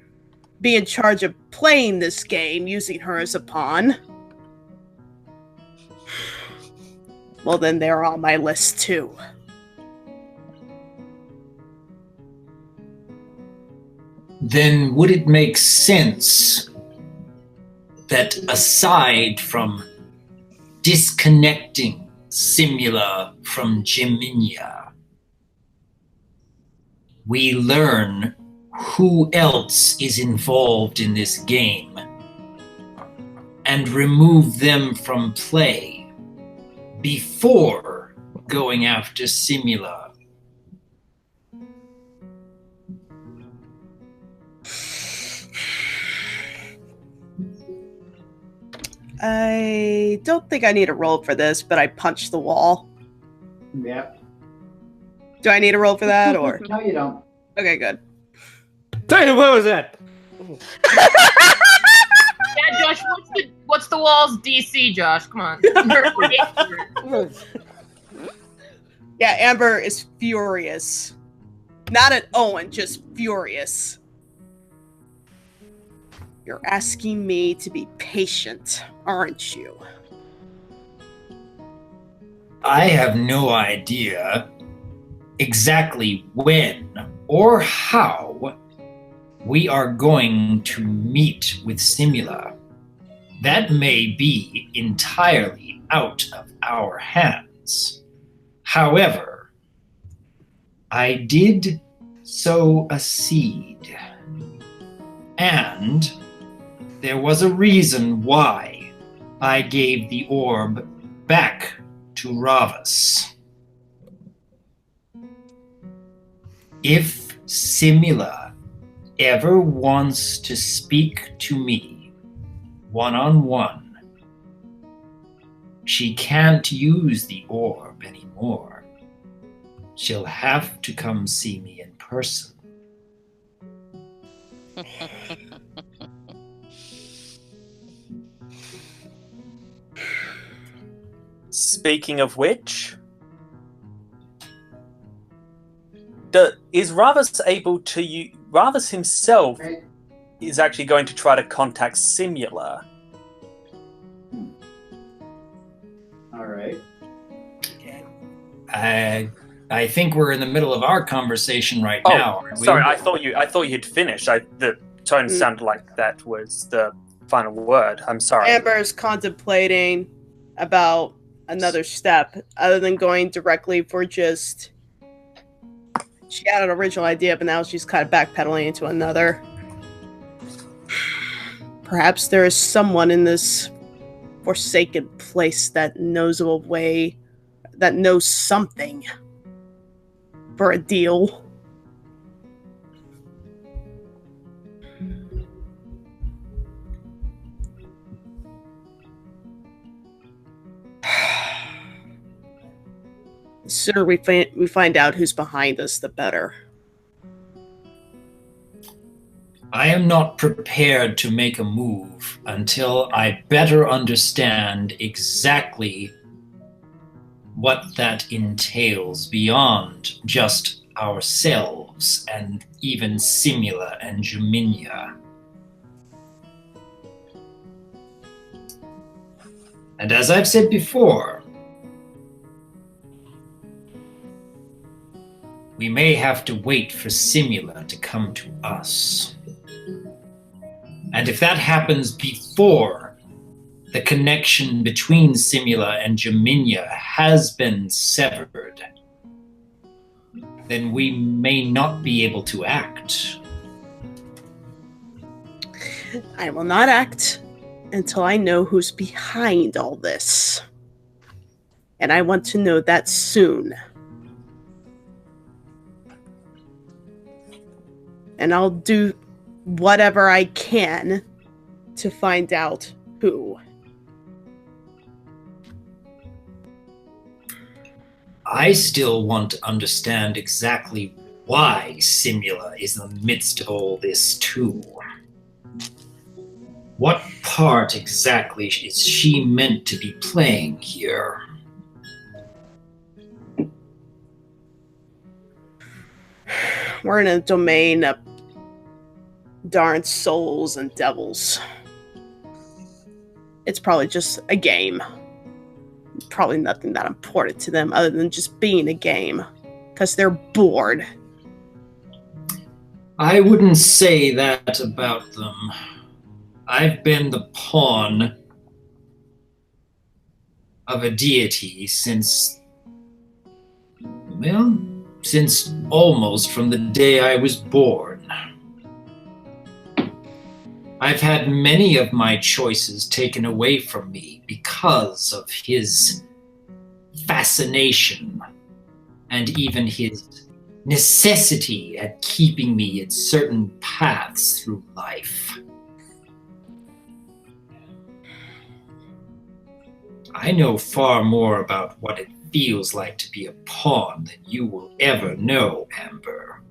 be in charge of playing this game using her as a pawn, well, then they're on my list too. Then would it make sense that aside from disconnecting Simula from Jaminia, we learn who else is involved in this game and remove them from play before going after Simula. I don't think I need a roll for this, but I punched the wall. Yep. Do I need a roll for that, or? No, you don't. Okay, good. Titan, what was that? Yeah, Josh, what's the wall's DC, Josh? Come on. Yeah, Amber is furious. Not at Owen, just furious. You're asking me to be patient, aren't you? I have no idea exactly when or how we are going to meet with Simula. That may be entirely out of our hands. However, I did sow a seed, and there was a reason why I gave the orb back to Ravas. If Simula ever wants to speak to me one-on-one, she can't use the orb anymore. She'll have to come see me in person. Speaking of which, is Ravas able to Ravas himself is actually going to try to contact Simula. All right. I think we're in the middle of our conversation right now. Aren't we? Sorry, I thought you had finished. The tone sounded like that was the final word. I'm sorry. Amber's contemplating about another step other than going directly for just. She had an original idea, but now she's kind of backpedaling into another. Perhaps there is someone in this forsaken place that knows of a way, that knows something for a deal. The sooner we find out who's behind us, the better. I am not prepared to make a move until I better understand exactly what that entails beyond just ourselves and even Simula and Juminia. And as I've said before, we may have to wait for Simula to come to us. And if that happens before the connection between Simula and Juminia has been severed, then we may not be able to act. I will not act until I know who's behind all this. And I want to know that soon. And I'll do whatever I can to find out who. I still want to understand exactly why Simula is in the midst of all this too. What part exactly is she meant to be playing here? We're in a domain of darn souls and devils. It's probably just a game. Probably nothing that important to them other than just being a game. Because they're bored. I wouldn't say that about them. I've been the pawn of a deity since almost from the day I was born. I've had many of my choices taken away from me because of his fascination and even his necessity at keeping me at certain paths through life. I know far more about what it feels like to be a pawn than you will ever know, Amber.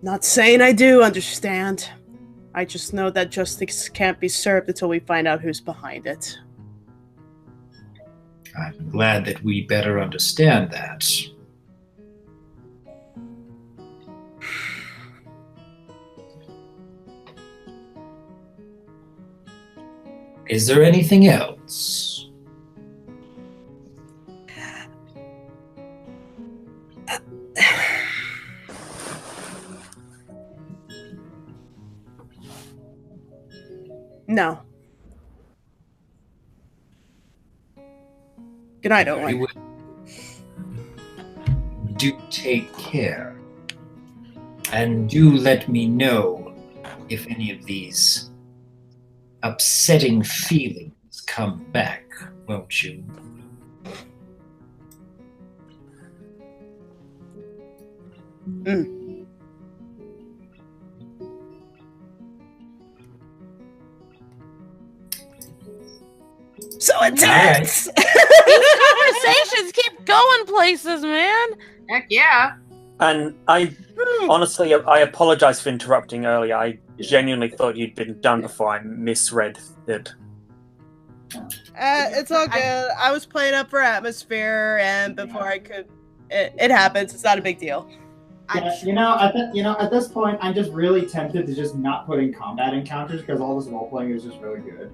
Not saying I do understand. I just know that justice can't be served until we find out who's behind it. I'm glad that we better understand that. Is there anything else? No. Good night, Very Owen. well. Do take care. And do let me know if any of these upsetting feelings come back, won't you? So intense! Conversations keep going places, man. Heck yeah. And I honestly, I apologize for interrupting earlier. I genuinely thought you'd been done before. I misread it. It's all good. I was playing up for atmosphere, and before I could, it happens. It's not a big deal. Yeah, at this point, I'm just really tempted to just not put in combat encounters because all this role playing is just really good.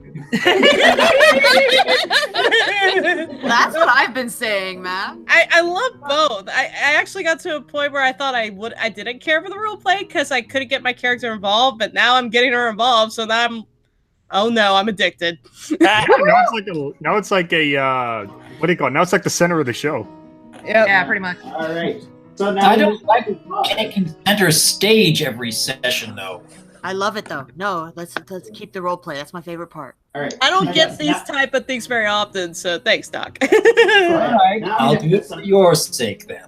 That's what I've been saying, man. I love both. I actually got to a point where I thought I didn't care for the role play because I couldn't get my character involved, but now I'm getting her involved, so now I'm addicted. Now it's like a what do you call it? Now it's like the center of the show. Yep. Yeah, pretty much. All right. So now I don't like taking center stage every session, though. I love it though. No, let's keep the role play. That's my favorite part. All right. I don't get these type of things very often, so thanks, Doc. All right, Now I'll we do it for your sake then.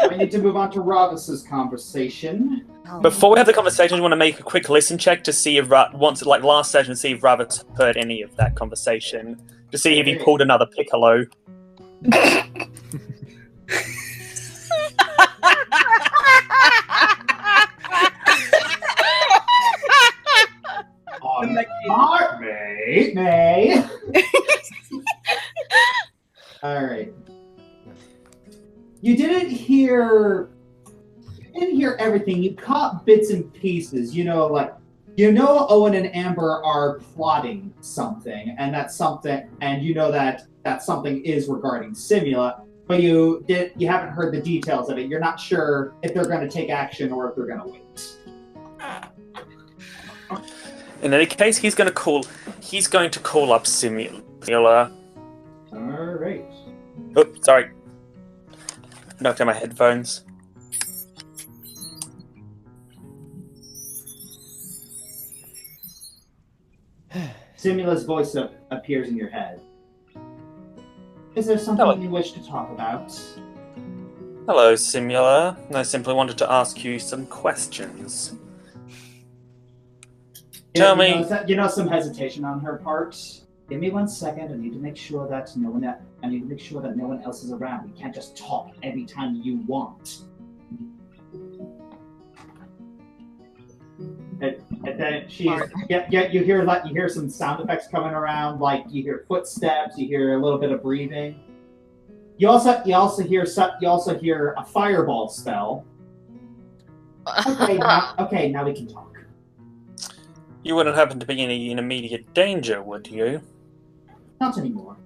We need to move on to Ravis's conversation. Before we have the conversation, I want to make a quick listen check to see if like last session, see if Ravis heard any of that conversation, to see if he pulled another piccolo. May. All right. You didn't hear everything. You caught bits and pieces. Owen and Amber are plotting something, and that's something, and you know that something is regarding Simula, but you haven't heard the details of it. You're not sure if they're going to take action or if they're going to wait. In any case, he's going to call up Simula. All right. Oh, sorry. Knocked out my headphones. Simula's voice appears in your head. Is there something you wish to talk about? Hello, Simula. I simply wanted to ask you some questions. Tell me. Some hesitation on her part. Give me 1 second. I need to make sure that no one else is around. We can't just talk every time you want. And then you hear some sound effects coming around, like you hear footsteps, you hear a little bit of breathing. You also hear a fireball spell. Okay, now we can talk. You wouldn't happen to be in immediate danger, would you? Not anymore.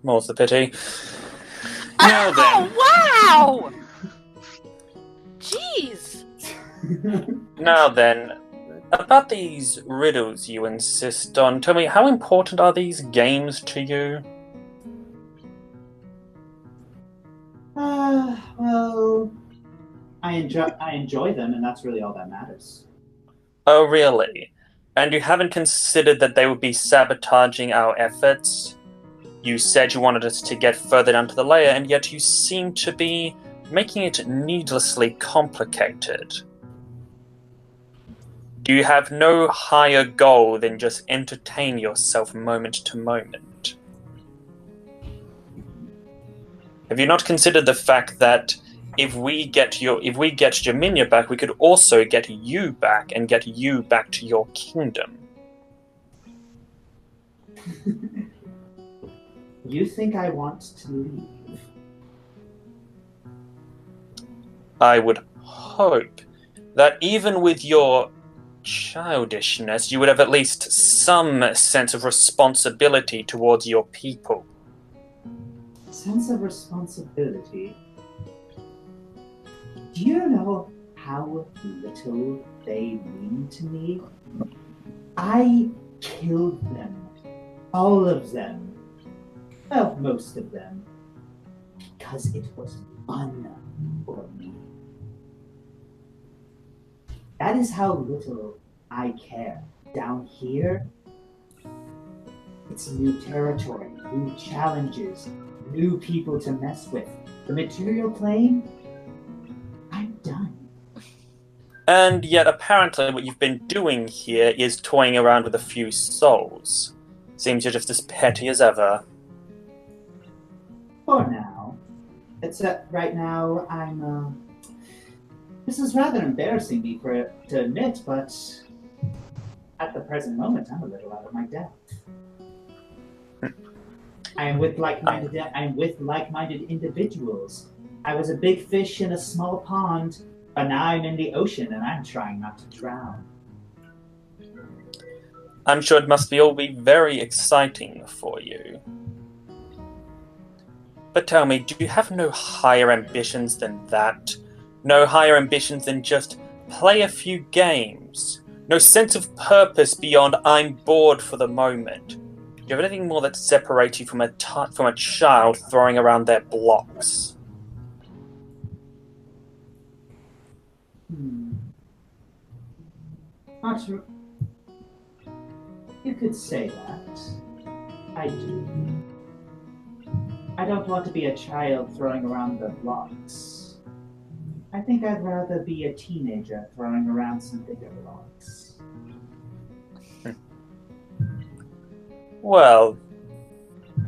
More's the pity. Now then. Oh, wow! Jeez. Now then, about these riddles you insist on, tell me, how important are these games to you? Well, I enjoy them, and that's really all that matters. Oh, really? And you haven't considered that they would be sabotaging our efforts? You said you wanted us to get further down to the layer, and yet you seem to be making it needlessly complicated. Do you have no higher goal than just entertain yourself moment to moment? Have you not considered the fact that if we get Jaminia back, we could also get you back and get you back to your kingdom? You think I want to leave? I would hope that even with your childishness, you would have at least some sense of responsibility towards your people. Sense of responsibility? Do you know how little they mean to me? I killed them. All of them. Well, most of them. Because it was fun for me. That is how little I care. Down here, it's new territory, new challenges, new people to mess with. The material plane, I'm done. And yet apparently what you've been doing here is toying around with a few souls. Seems you're just as petty as ever. For now. Except right now, this is rather embarrassing me to admit, but at the present moment, I'm a little out of my depth. I'm with like-minded individuals. I was a big fish in a small pond, but now I'm in the ocean and I'm trying not to drown. I'm sure it must all be very exciting for you. But tell me, do you have no higher ambitions than that? No higher ambitions than just play a few games? No sense of purpose beyond I'm bored for the moment? Do you have anything more that separates you from a child throwing around their blocks? Not true. You could say that. I do. I don't want to be a child throwing around the blocks. I think I'd rather be a teenager throwing around some bigger blocks. Well,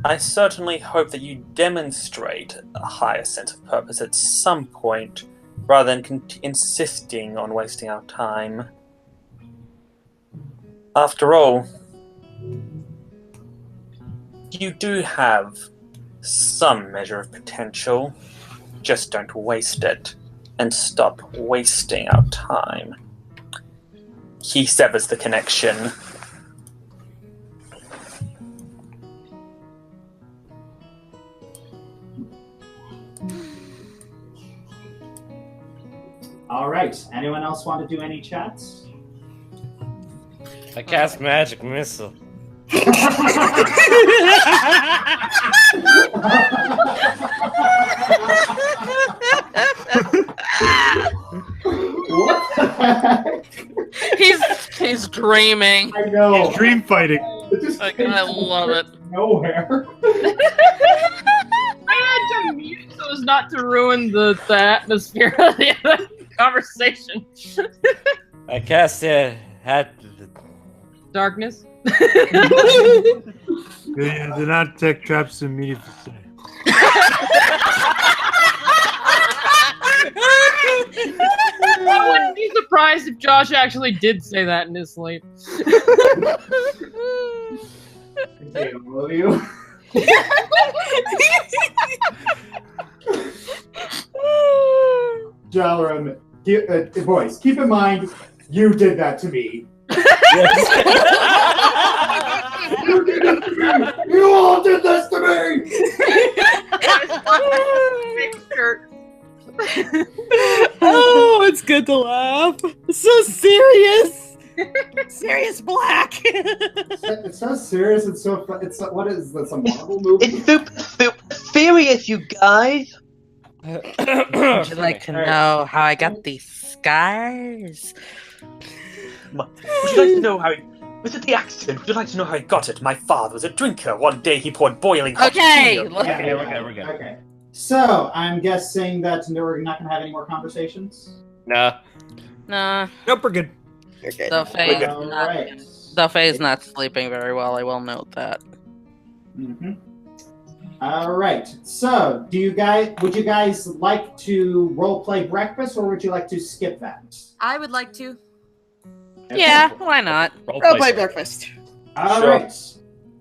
I certainly hope that you demonstrate a higher sense of purpose at some point, rather than insisting on wasting our time. After all, you do have some measure of potential. Just don't waste it, and stop wasting our time. He severs the connection. All right. Anyone else want to do any chats? I cast magic missile. What the heck? He's dreaming. I know. He's dream fighting. It just I came love it. nowhere. I had to mute so as not to ruin the atmosphere of the other conversation. I cast hat. Darkness. Yeah, do not detect traps in media vicinity. I wouldn't be surprised if Josh actually did say that in his sleep. Okay, will you? Jalaran, boys, keep in mind, you did that to me. You did it to me! You all did this to me! Oh, it's good to laugh. It's so serious. Serious black. It's so serious. It's so fun. It's what is this? A Marvel movie? It's super serious, you guys. Would you like to know how I got these scars? Would you like to know how Was it the accent? Would you like to know how I got it? My father was a drinker. One day he poured boiling hot Okay, tea on look- me. Okay, we're good. Okay. So I'm guessing that we're not going to have any more conversations. Nah. Nah, Nope, we're good. Okay. the Fae's All not. right. The Fae's not sleeping very well. I will note that. Mm-hmm. All right. So, would you guys like to role play breakfast, or would you like to skip that? I would like to. Okay. Yeah, why not? Roleplay breakfast. All Sure. right.